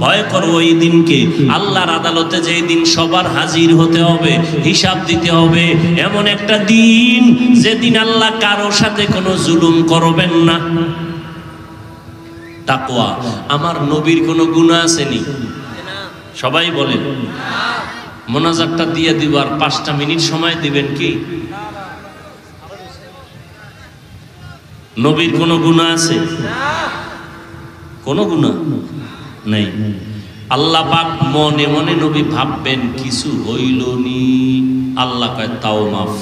ভয় করো ওই দিনকে, আল্লাহর আদালতে যেই দিন সবার হাজির হতে হবে, হিসাব দিতে হবে। এমন একটা দিন যেদিন আল্লাহ কারোর সাথে কোনো জুলুম করবেন না। তাকওয়া। আমার নবীর কোনো গুনাহ আসেনি? সবাই বলেন। মোনাজাতটা দিয়ে দিব, আর 5টা মিনিট সময় দিবেন কি? নবীর কোনো গুনাহ আছে? কোনো গুনাহ নাই। আল্লাহ পাক মনে মনে নবী ভাববেন কিছু হইল নি, আল্লাহ কয় তাও মাফ।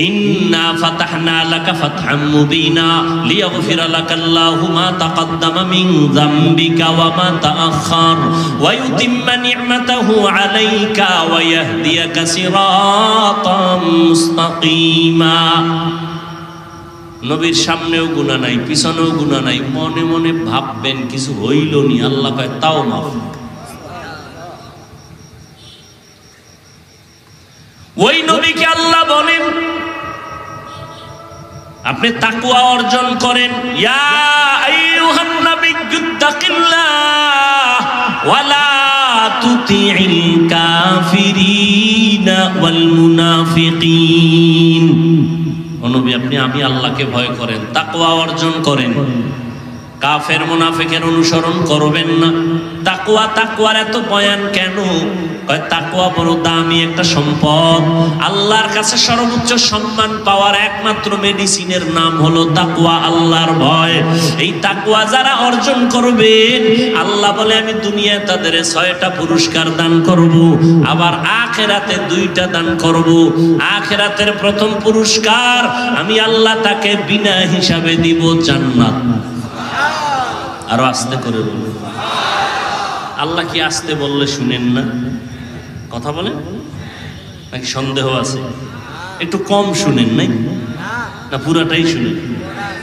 ইন্না ফাতাহনা লাকা ফাতহাম মুবিনা লিয়াগফিরা লাকাল্লাহু মা তাকাদ্দামা মিন যামবিকা ওয়া মা তাআখার ওয়া ইউতিম্মা নি'মাতাহু আলাইকা ওয়া ইয়াহদিয়াকা সিরাতাম মুস্তাকিমা। নবীর সামনেও গুনাহ নাই, পিছনেও গুনাহ নাই, মনে মনে ভাববেন কিছু হইল নি, আল্লাহ কয় তাও মাফ। ওই নবীকে আল্লাহ বলেন আপনি তাকওয়া অর্জন করেন। ইয়া আইয়ুহান নাবিয়্যুত্তাকিল্লাহ ওয়া লা তুতি'ল কাফিরিনা ওয়াল মুনাফিকিন। ও নবী, আপনি আমি আল্লাহকে ভয় করেন, তাকওয়া অর্জন করেন, কাফের মুনাফিকের অনুসরণ করবেন না। তাকওয়া, তাকওয়ার এত বয়ান কেন? তাকওয়া বড় দামি একটা সম্পদ। আল্লাহর কাছে সর্বোচ্চ সম্মান পাওয়ার একমাত্র মেডিসিনের নাম হলো তাকওয়া, আল্লাহর ভয়। এই তাকওয়া যারা অর্জন করবেন, আল্লাহ বলে আমি দুনিয়ায় তাদের 6টা পুরস্কার দান করব, আবার আখিরাতে 2টা দান করব। আখিরাতের প্রথম পুরস্কার আমি আল্লাহ তাকে বিনা হিসাবে দিব জান্নাত। আরো আস্তে করে বলুন। আল্লাহ কি আস্তে বললে শুনেন না? কথা বলেন নাকি সন্দেহ আছে? একটু কম শুনেন নাই না পুরাটাই শুনেন?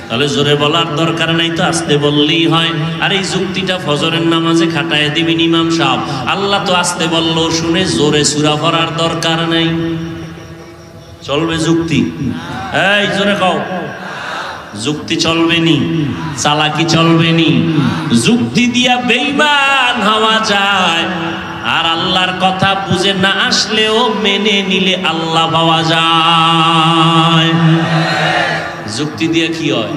তাহলে জোরে বলার দরকার নাই, তো আস্তে বললেই হয়। আর এই যুক্তিটা ফজরের নামাজে খাটায় দিবেন ইমাম সাহেব। আল্লাহ তো আস্তে বললেও শুনে, জোরে সূরা পড়ার দরকার নাই। চলবে যুক্তি? এই জোরে কও, যুক্তি চলবে নি, চালাকি চলবে নি। যুক্তি দিয়া বেঈমান হওয়া যায়, আর আল্লাহর কথা বুঝে না আসলেও মেনে নিলে আল্লাহ পাওয়া যায়। যুক্তি দিয়ে কি হয়?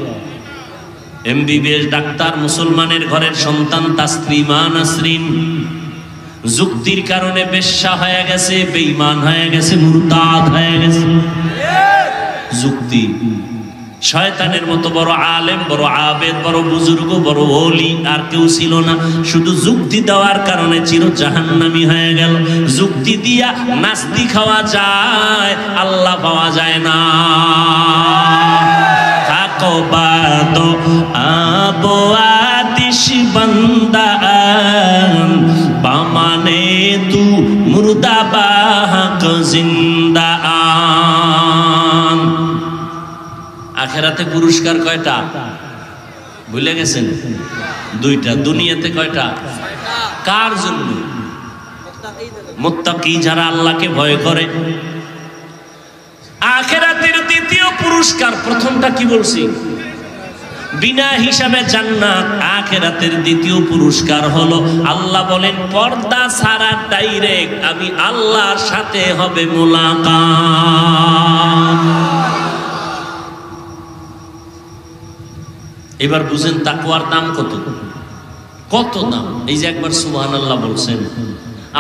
এমবিবিএস ডাক্তার, মুসলমানের ঘরের সন্তান তাসলিমা নাসরিন যুক্তির কারণে বেশ্যা হয়ে গেছে, বেঈমান হয়ে গেছে, মুরতাদ হয়ে গেছে। যুক্তি শয়তানের মতো বড় আলেম, বড় আবেদ, বড় বুজুর্গ, বড় ওলি আর কেউ ছিল না। শুধু যুক্তি দেওয়ার কারণে চির জাহান্নামী হয়ে গেল। যুক্তি দিয়া নাস্তি খাওয়া যায়, আল্লাহ পাওয়া যায় না। থাকো বাদো আবো আতিশ বান্দান, বামানে তু মুর্দা বাহক জিন্দা আন। আখেরাতে পুরস্কার কয়টা ভুলে গেছেন? দুইটা। দুনিয়াতে কয়টা? কার জন্য? মুত্তাকি, যারা আল্লাহকে ভয় করে। আখেরাতের দ্বিতীয় পুরস্কার, প্রথমটা কি বলছি? বিনা হিসাবে জান্নাত। আখেরাতের দ্বিতীয় পুরস্কার হলো, আল্লাহ বলেন পর্দা ছাড়া ডাইরেক্ট আমি আল্লাহর সাথে হবে মোলাকাত। এবার বুঝেন তাকওয়ার দাম কত, কত দাম। এই যে একবার সুবহানাল্লাহ বলছেন,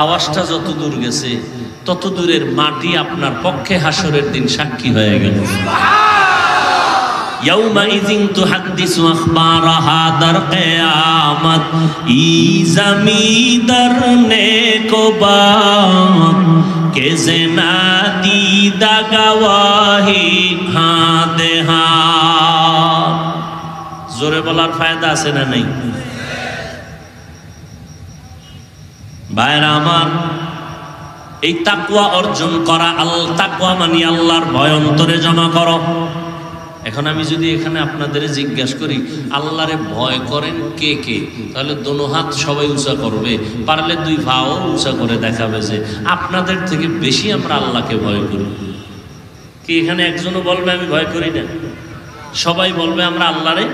আওয়াজটা যত দূর গেছে তত দূরের মাটি আপনার পক্ষে হাসরের দিন সাক্ষী হয়ে গেল। ইয়াউমাইযিন তুহাদ্দিসু আখবারাহা দার কিয়ামত, ই জমিদার নেকো বাত কে জেনা দিদা গওয়াহি হাদে হাত। জোরে বলার ফায়দা আছে না নেই? ভাইরা আমার, এই তাকওয়া অর্জন করা, তাকওয়া মানে আল্লাহর ভয় অন্তরে জমা করো। এখন আমি যদি এখানে আপনাদের জিজ্ঞাসা করি আল্লাহরে ভয় করেন কে কে, তাহলে দোনো হাত সবাই উঁচা করবে, পারলে দুই পাও উঁচা করে দেখাবে যে আপনাদের থেকে বেশি আমরা আল্লাহকে ভয় করি। কি এখানে একজনও বলবে আমি ভয় করি না? সবাই বলবে আমরা আল্লাহরে।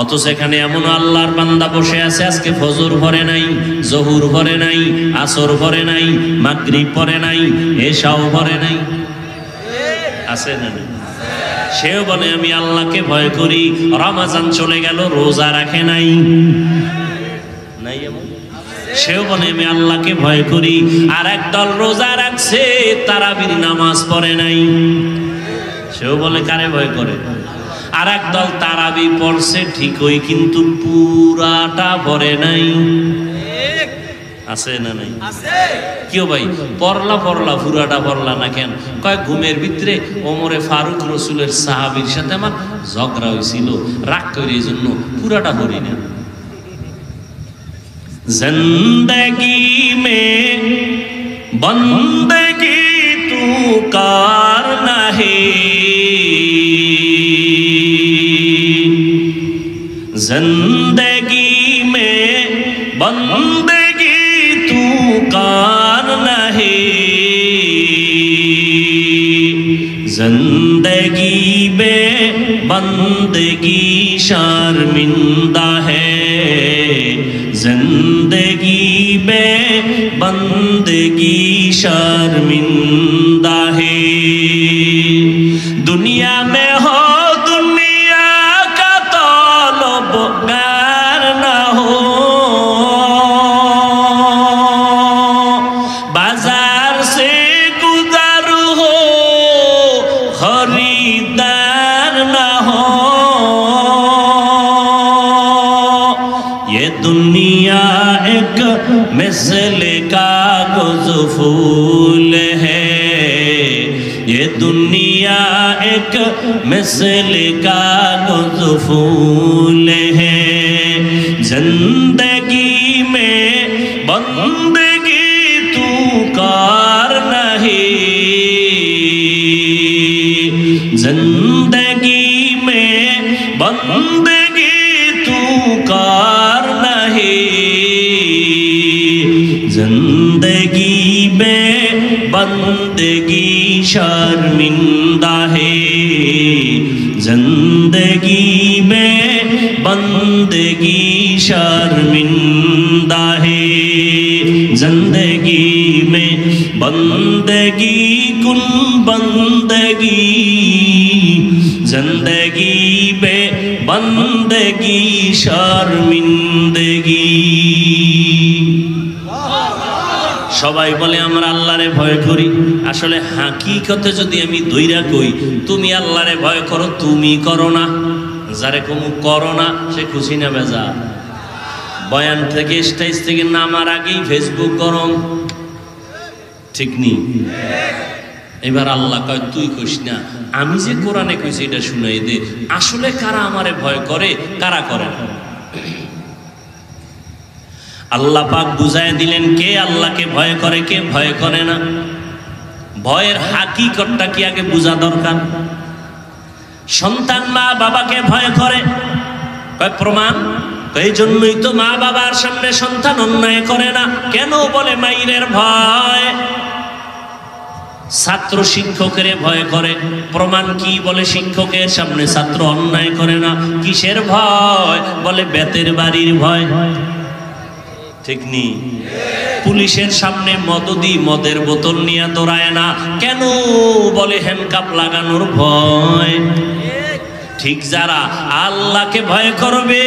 অথচ এখানে এমন আল্লাহর বান্দা বসে আছে, আজকে ফজর পড়ে নাই, জহুর পড়ে নাই, আসর পড়ে নাই, মাগরিব পড়ে নাই, এশাও পড়ে নাই, আছে না? সেও বলে আমি আল্লাহকে ভয় করি। রমজান চলে গেল, রোজা রাখে নাই, নাই এমন? সেও বলে আমি আল্লাহকে ভয় করি। আর একদল রোজা রাখছে, তারাবির নামাজ পড়ে নাই, সেও বলে কারে ভয় করে। আর একদল তারাবি পড়ছে ঠিকই, কিন্তু পুরাটা পড়ে নাই, আছে না নাই? কেউ ভাই পড়লা পুরাটা পড়লা না কেন? কয় ঘুমের ভিতরে ওমরে ফারুক রসুলের সাহাবীর সাথে আমার ঝগড়া হয়েছিল, রাগ করে এই জন্য পুরাটা পড়ি না। জিন্দেগি মে বন্দেগি তু কার নাহি, जिंदगी में बंदगी तू कार नहीं, जिंदगी में बंदगी शर्मिंदा है, जिंदगी में बंदगी शर्मिंदा है। दुनिया में हो मिसल कागज फूल है, ये दुनिया एक मिसल कागज फूल है, जिंदगी में बंदगी तू कार नहीं, जिंदगी में बंदगी तू कार नहीं, जिंदगी में बंदगी शर्मिंदा है, जिंदगी में बंदगी शर्मिंदा है, जिंदगी में बंदगी कुन बंदगी, जिंदगी में बंदगी शर्मिंदगी। সবাই বলে আমরা আল্লাহরে ভয় করি, আসলে হাকিকতে যদি আমি দইরা কই তুমি আল্লাহরে ভয় করো, তুমি করো না। যারে কমু করো না সে খুশি না বেজা? বয়ান থেকে স্টেজ থেকে নামার আগেই ফেসবুক গরম, ঠিক নেই? এবার আল্লাহ কয় তুই কইস না, আমি যে কোরআনে কইছি এটা শুনাই দে। আসলে কারা আমারে ভয় করে, কারা করে? আল্লাহ পাক বুঝায় দিলেন কে আল্লাহকে ভয় করে, কে ভয় করে না। ভয়ের হাকিকতটা কি আগে বোঝা দরকার। সন্তান মা বাবাকে ভয় করে, কয় প্রমাণ? এই জন্যই তো মা বাবার সামনে সন্তান অন্যায় করে না। কেন? বলে মাইরের ভয়। ছাত্র শিক্ষকের ভয় করে, প্রমাণ কি? বলে শিক্ষকের সামনে ছাত্র অন্যায় করে না। কিসের ভয়? বলে বেতের বাড়ির ভয়, ঠিক নেই? পুলিশের সামনে মদদি মদের বোতল নিয়ে দৌড়ায় না। কেন? বলে হ্যান্ডকাপ লাগানোর ভয়। ঠিক যারা আল্লাহকে ভয় করবে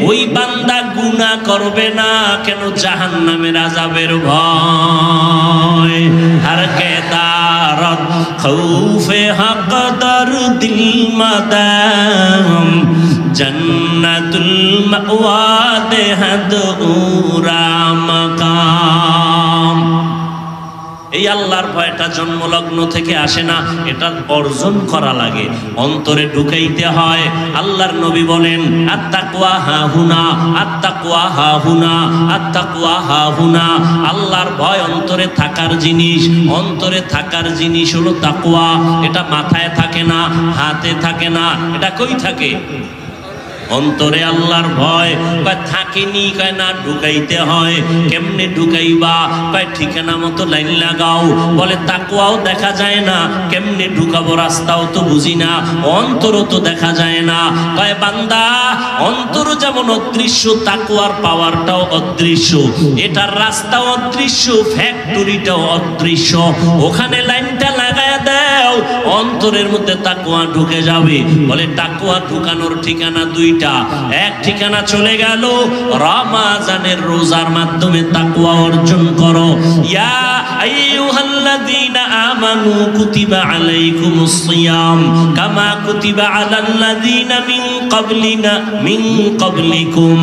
ওই বান্দা গুনাহ করবে না। কেন? জাহান্নামের আযাবের ভয়। হর কে দারত খৌফে হক দর দিল মাদাম জন্নাতুল মাওয়া দেহদ উরা মাকাম। এই আল্লাহর ভয়টা জন্মলগ্ন থেকে আসে না, এটা অর্জন করা লাগে, অন্তরে ঢুকাইতে হয়। আল্লাহর নবী বলেন আত্তাকওয়া হাহুনা, আত্তাকওয়া হাহুনা, আত্তাকওয়া হাহুনা। আল্লাহর ভয় অন্তরে থাকার জিনিস। অন্তরে থাকার জিনিস হলো তাকওয়া। এটা মাথায় থাকে না, হাতে থাকে না, এটা কই থাকে? অন্তরে আল্লাহর ভয়। কয় থাকেনি, কয় না ঢুকাইতে হয়। কেমনে ঢুকাইবা? কয় ঠিকানা মতো লাইন লাগাও। বলে তাকওয়াও দেখা যায় না, কেমনে ঢুকাবো? রাস্তাও তো বুঝি না, অন্তরও তো দেখা যায় না। কয় বান্দা অন্তর যেমন অদৃশ্য, তাকওয়ার পাওয়ারটাও অদৃশ্য। এটার রাস্তাও অদৃশ্য, ফ্যাক্টরিটাও অদৃশ্য। ওখানে লাইনটা লাগায় দাও, অন্তরের মধ্যে তাকওয়া ঢুকে যাবে। বলে তাকওয়া ঢুকানোর ঠিকানা দুইটা। এক ঠিকানা চলে গেল রমজানের রোজার মাধ্যমে তাকওয়া অর্জন করো। ইয়া আইয়ুহাল্লাযীনা আমানু কুতিবা আলাইকুমুস সিয়াম কামা কুতিবা আলাল্লাযীনা মিন ক্বাবলিকুম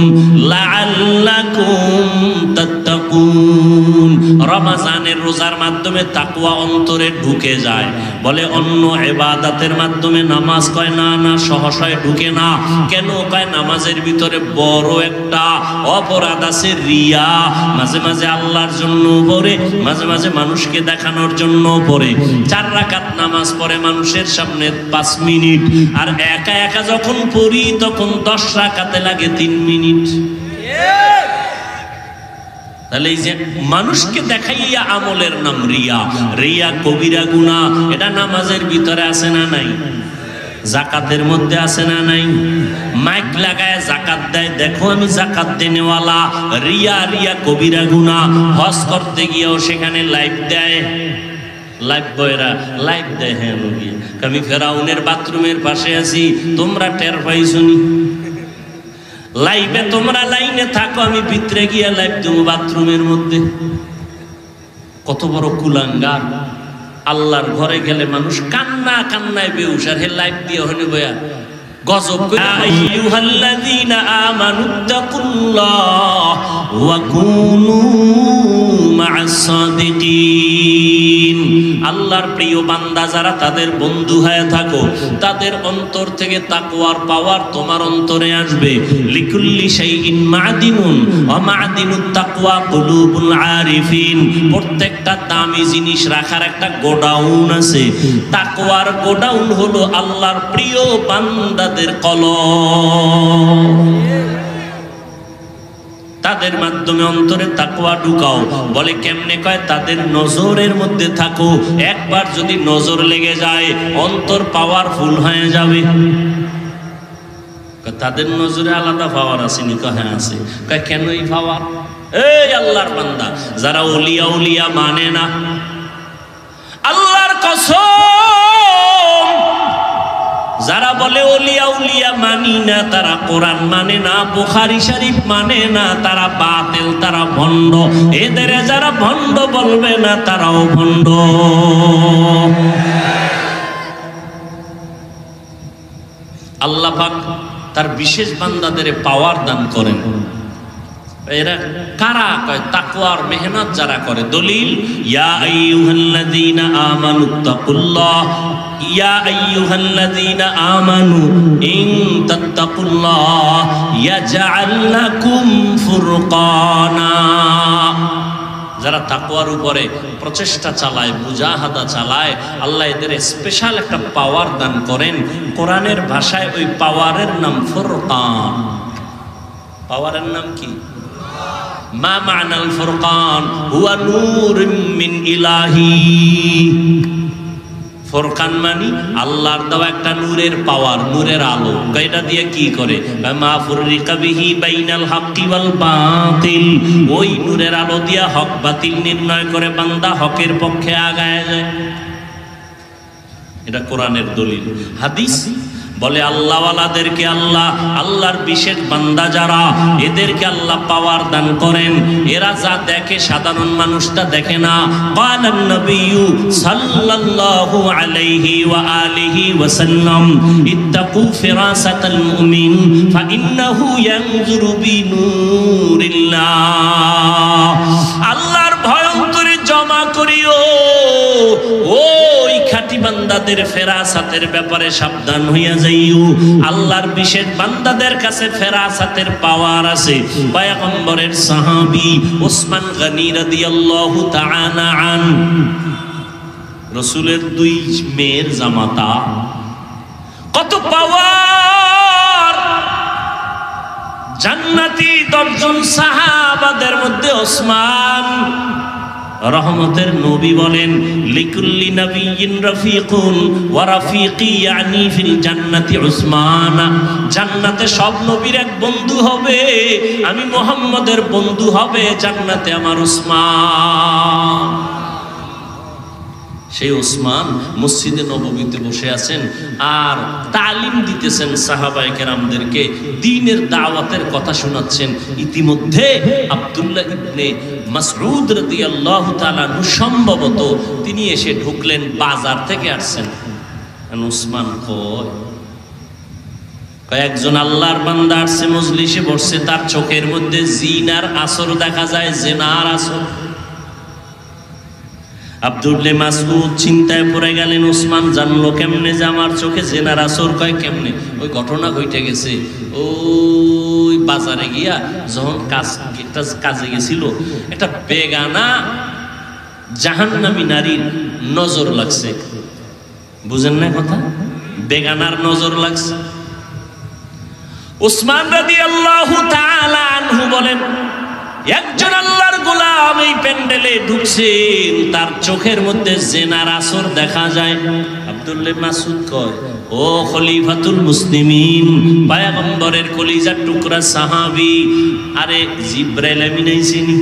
লাআল্লাকুম তাত্তাকুন। রমজানের রোজার মাধ্যমে তাকওয়া অন্তরে ঢুকে যায়। বলে অন্য ইবাদতের মাধ্যমে নামাজ, কয় না না সহসায় ঢুকে না। কেন? কয় নামাজের ভিতরে বড় একটা অপরাধ আছে, রিয়া। মাঝে মাঝে আল্লাহর জন্য পড়ে, মাঝে মাঝে মানুষকে দেখানোর জন্য পড়ে। 4 রাকাত নামাজ পড়ে মানুষের সামনে 5 মিনিট, আর একা একা যখন পড়ি তখন 10 রাকাতে লাগে 3 মিনিট। তাহলে এই যে মানুষকে দেখাইয়া আমলের নাম রিয়া। রিয়া কবিরা গুনাহ। এটা নামাজের ভিতরে আছে না নাই? জাকাতের মধ্যে আছে না নাই? মাইক লাগায় জাকাত দেয়, দেখো আমি জাকাত দেনেওয়ালা। রিয়া, রিয়া কবিরা গুনাহ। হজ করতে গিয়েও সেখানে লাইভ দেয়, লাইভ বয়রা লাইভ দেয়। হ্যাঁ আমি ফেরাউনের বাথরুমের পাশে আছি, তোমরা টের পাইছনি? লাইভে তোমরা লাইনে থাকো, আমি ভিতরে গিয়ে লাইভ দেবো বাথরুমের মধ্যে। কত বড় কুলাঙ্গার! আল্লাহর ঘরে গেলে মানুষ কান্না কান্নায় বেহুশ, আর হে লাইভ দিয়ে হনে বয়া গজব। আইয়ুহাল্লাযীনা আমানুত্তাকুল্লাহ ওয়া কুনু মা'আস সাদিকিন। আল্লাহর প্রিয় বান্দা যারা, তাদের বন্ধু হয়ে থাকো, তাদের অন্তর থেকে তাকওয়ার পাওয়ার তোমার অন্তরে আসবে। লিকুল্লি শাইইন মা'দিনুন ওয়া মা'দিনুত তাকওয়া কুলুবুল আরিফিন। প্রত্যেকটা দামি জিনিস রাখার একটা গোডাউন আছে। তাকওয়ার গোডাউন হলো আল্লাহর প্রিয় বান্দাদের কলম। তাদের মাধ্যমে অন্তরে তাকওয়া ঢুকাও। বলে কেমনে? কয় তাদের নজরের মধ্যে থাকো। একবার যদি নজর লেগে যায় অন্তর পাওয়ারফুল হয়ে যাবে। তাদের নজরে আলাদা পাওয়ার আছে নি? কয় হ্যাঁ আছে। কয় কেন এই পাওয়ার? এই আল্লাহর বান্দা যারা ওলিয়া উলিয়া মানে না, আল্লাহর কসম যারা বলে ওলিয়া উলিয়া মানি না, তারা কোরআন মানে না, বুখারী শরীফ মানে না, তারা বাতিল, তারা ভণ্ড। এদের যারা ভণ্ড বলবে না, তারাও ভণ্ড। আল্লাহ পাক তার বিশেষ বান্দাদের পাওয়ার দান করেন। এরা কারা? কয় তাকওয়ার মেহনত যারা করে। দলিল, ইয়া আইয়ুহাল্লাযীনা আমানুত্তাকুল্লাহ, ইয়া আইয়ুহাল্লাযীনা আমানু ইন তাত্তাকুল্লাহ ইয়াজআল লাকুম ফুরকানা। যারা তাকওয়ার উপরে প্রচেষ্টা চালায়, মুজাহাদা চালায়, আল্লাহ এদের স্পেশাল একটা পাওয়ার দান করেন। কোরআনের ভাষায় ওই পাওয়ারের নাম ফুরকান। পাওয়ারের নাম কি? মা মা'নাল ফুরকান? হুয়া নূরুম মিন ইলাহি। ফুরকান মানে আল্লাহর দেওয়া একটা নূরের পাওয়ার, নূরের আলো। এটা দিয়ে কি করে? মা ফুররিকা বিহি বাইনাল হাক্কি ওয়াল বাতিল। ওই নূরের আলো দিয়া হক বাতিল নির্ণয় করে বান্দা হকের পক্ষে আগায় যায়। এটা কোরআনের দলিল। হাদিস বলে আল্লাহওয়ালাদেরকে আল্লাহ, আল্লাহর বিশেষ বান্দা যারা, এদেরকে আল্লাহ পাওয়ার দান করেন। এরা যা দেখে সাধারণ মানুষটা দেখে না। ক্বালান নবিয়্যু সাল্লাল্লাহু আলাইহি ওয়া আলিহি ওয়া সাল্লাম ইত্তাকু ফিরাসাতাল মুমিন ফাইন্নাহু ইয়ানজুরু বিনূরিল্লাহ। আল্লাহর ভয় অন্তরে জমা করিও। ওই খাঁটি বান্দাদের ফেরাসাতের ব্যাপারে সাবধান হইয়া যাইও। আল্লাহর বিশেষ বান্দাদের কাছে ফেরাসাতের পাওয়ার আছে। পয়গম্বরের সাহাবী ওসমান গনি রাদিয়াল্লাহু তাআলা আন, রাসূলের দুই মেয়ের জামাতা, কত পাওয়ার! জান্নাতি 10 জন সাহাবাদের মধ্যে ওসমান রহমতের নবী বলেন, লিকুল্লি নাবিয়্যিন রাফিকুন ওয়া রাফিকি ইয়ানি ফিল জান্নাতি উসমান। জান্নাতে সব নবীর এক বন্ধু হবে, আমি মুহাম্মদের বন্ধু হবে জান্নাতে আমার উসমান। সেই ওসমান মসজিদে নববীতে বসে আছেন আর তালিম দিতেছেন সাহাবায়ে কেরামদেরকে, দ্বীনের দাওয়াতের কথা শোনাচ্ছেন। ইতিমধ্যে আব্দুল্লাহ ইবনে মাসউদ রাদিয়াল্লাহু তাআলা সম্ভবত তিনি এসে ঢুকলেন, বাজার থেকে আসছেন। ওসমান কয়েকজন আল্লাহর বান্দা আসছে, মজলিসে বসছে, তার চোখের মধ্যে জিনার আসর দেখা যায়, জেনার আসর। আব্দুল্লাহ মাসউদ চিন্তায় পড়ে গেলেন, ওসমান জানলো কেমনে যে আমার চোখে জেনার আসর? কয় কেমনে? ওই ঘটনা ঘটে গেছে, ওই বাজারে গিয়া যখন একটা কাজে গেছিল, একটা বেগানা জাহান্নামী নারীর নজর লাগছে। বুঝেন না কথা? বেগানার নজর লাগছে। ওসমান রাদিয়াল্লাহু তাআলা আনহু বলেন, একজন আল্লাহর গোলাম এই প্যান্ডেলে ঢুকছেন, তার চোখের মধ্যে জেনার আসর দেখা যায়। আব্দুল্লাহ মাসউদ কয়, ও খলিফাতুল মুসলিমিন, পয়গম্বরের কলিজার টুকরা সাহাবী, আরে জিবরাইল আমিন আইছেনি?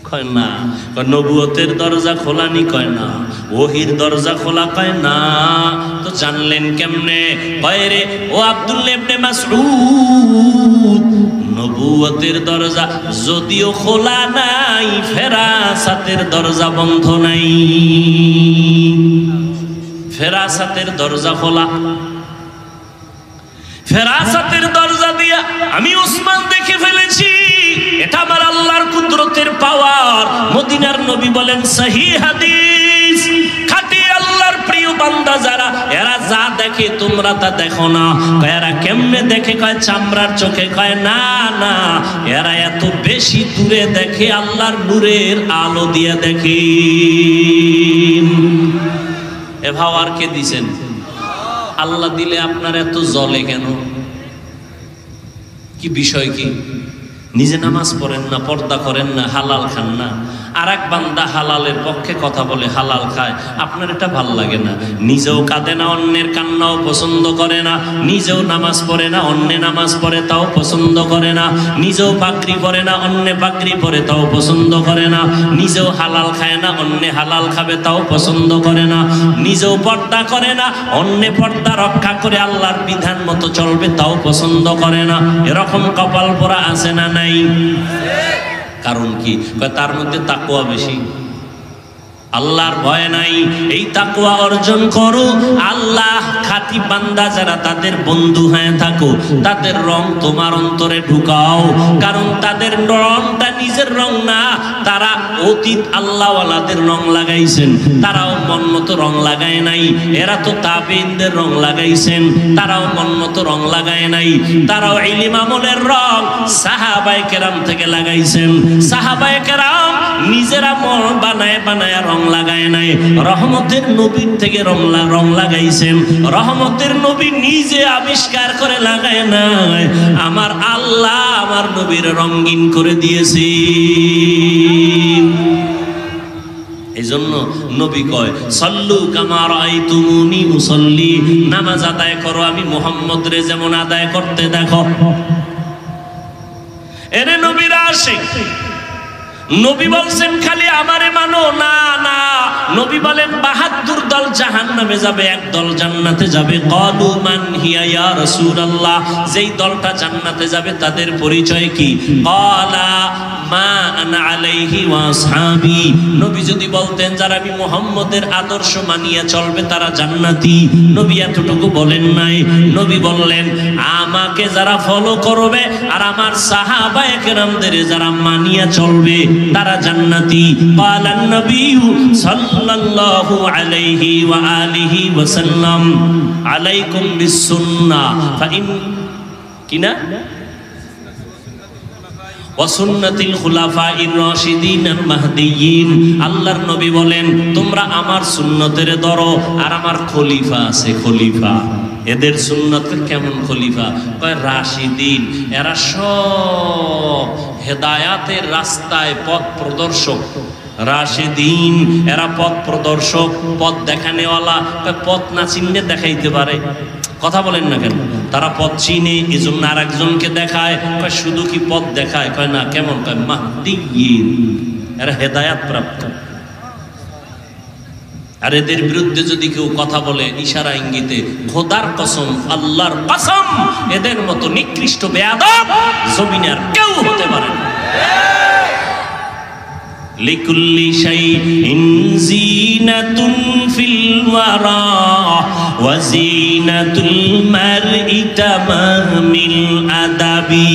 কয় না। কয় নবুয়তের দরজা খোলানি? কয় না। ওহির দরজা খোলা? কয় না। তো জানলেন কেমনে? কয় রে ও আব্দুল্লাহ ইবনে মাসউদ, নবুয়তের দরজা যদিও খোলা নাই, ফেরাসাতের দরজা বন্ধ নাই। ফেরাসাতের দরজা খোলা। ফেরাসাতের দরজা দিয়া আমি ওসমান দেখে ফেলেছি, এটা আমার আল্লাহর কুদরতের পাওয়ার। মদিনার নবী বলেন, সহিহ হাদিস, খাঁটি আল্লাহর প্রিয় বান্দা যারা, এরা যা দেখে তোমরা তা দেখো না। এরা কেমনে দেখে? কয় চামড়ার চোখে। কয় না না, এরা এত বেশি দূরে দেখে, আল্লাহর নূরের আলো দিয়ে দেখে। এ ভাওয়ার কে দিছেন? আল্লাহ দিলে আপনার এত জ্বলে কেন? কি বিষয় কি? নিজে নামাজ পড়েন না, পর্দা করেন না, হালাল খান না, আর এক বান্দা হালালের পক্ষে কথা বলে, হালাল খায়, আপনার এটা ভাল লাগে না। নিজেও কাঁদে না, অন্যের কান্নাও পছন্দ করে না। নিজেও নামাজ পড়ে না, অন্যে নামাজ পড়ে তাও পছন্দ করে না। নিজেও পাগড়ি পরে না, অন্যে পাগড়ি পরে তাও পছন্দ করে না। নিজেও হালাল খায় না, অন্যে হালাল খাবে তাও পছন্দ করে না। নিজেও পর্দা করে না, অন্যে পর্দা রক্ষা করে আল্লাহর বিধান মতো চলবে তাও পছন্দ করে না। এরকম কপাল পোড়া আছে না নাই? কারণ কি? তার মধ্যে তাকওয়া বেশি, আল্লাহর ভয় নাই। এই তাকওয়া অর্জন করো। আল্লাহ খাঁটি বান্দা যারা, তাদের বন্ধু হয়ে থাকো, তাদের রং তোমার অন্তরে ঢুকাও। কারণ তাদের রংটা নিজের রং না, তারা অতীত আল্লাহওয়ালাদের রং লাগাইছেন, তারাও মন মতো রং লাগায় নাই। এরা তো তাবেঈনদের রং লাগাইছেন, তারাও মন মতো রং লাগায় নাই। তারাও ইলম আমলের রং সাহাবায়ে কেরাম থেকে লাগাইছেন। সাহাবায়ে কেরাম নিজেরা মন বানায় বানায় রং লাগায় নাই, রহমতের নবীর থেকে রং লাগাইছেন। রহমতের নবী নিজে আবিষ্কার করে লাগায় নাই, আমার আল্লাহ আমার নবীর রঙিন করে দিয়েছে। এই জন্য নবী কয়, সল্লু কামা রাআইতুমুনি উসাল্লি, নামাজ আদায় করো আমি মুহাম্মদ রে যেমন আদায় করতে দেখো। এরে নবীর আশিক, নবী বলছেন খালি আমারে মানো না, না। নবী বলেন ৭২ দল জাহান্নামে যাবে, এক দল জান্নাতে যাবে। ক্বালু মান হিয়া ইয়া রাসূলুল্লাহ, যেই দলটা জান্নাতে যাবে তাদের পরিচয় কি? ক্বালা মা আনা আলাইহি ওয়া আসহাবি। নবী যদি বলতেন যারা আমি মুহাম্মদের আদর্শ মানিয়ে চলবে তারা জান্নাতি, নবী এতটুকু বলেন নাই। নবী বললেন আমাকে যারা ফলো করবে আর আমার সাহাবায়ে কেরামদের যারা মানিয়ে চলবে তারা জান্নাতি। ক্বালান নবী সাল্লাল্লাহু আলাইহি ওয়া আলিহি ওয়া সাল্লাম, আলাইকুম বিসুন্নাহ ফাইন কিনা ওয়া সুন্নাতিল খুলাফাইর রাশিদিন মাহদিয়িন। আল্লাহর নবী বলেন তোমরা আমার সুন্নতের ধরো, আর আমার খলিফা আছে, খলিফা। এদের সুন্নতের কেমন খলিফা? কয় রাশিদিন, এরা সব হেদায়াতের রাস্তায় পথ প্রদর্শক। রাশিদিন, এরা পথ প্রদর্শক, পথ দেখানেওয়ালা। পথ না চিনলে দেখাইতে পারে, কথা বলেন না কেন? তারা পথ চিনে, এই জন্য আর একজনকে দেখায়। কয় শুধু কি পথ দেখায়? কয় না। কেমন? কয় মাহদিয়িন, এরা হেদায়াত প্রাপ্ত। আর এদের বিরুদ্ধে যদি কেউ কথা বলে ইশারা ইঙ্গিতে, খোদার কসম, আল্লাহর কসম, এদের মতো নিকৃষ্ট বেয়াদব জমিনে আর কেউ হতে পারে না। লিকুল্লি শাইইন জিনাতুন ফিল ওয়ারা ওয়া জিনাতুল মারই তামামিল আদাবি।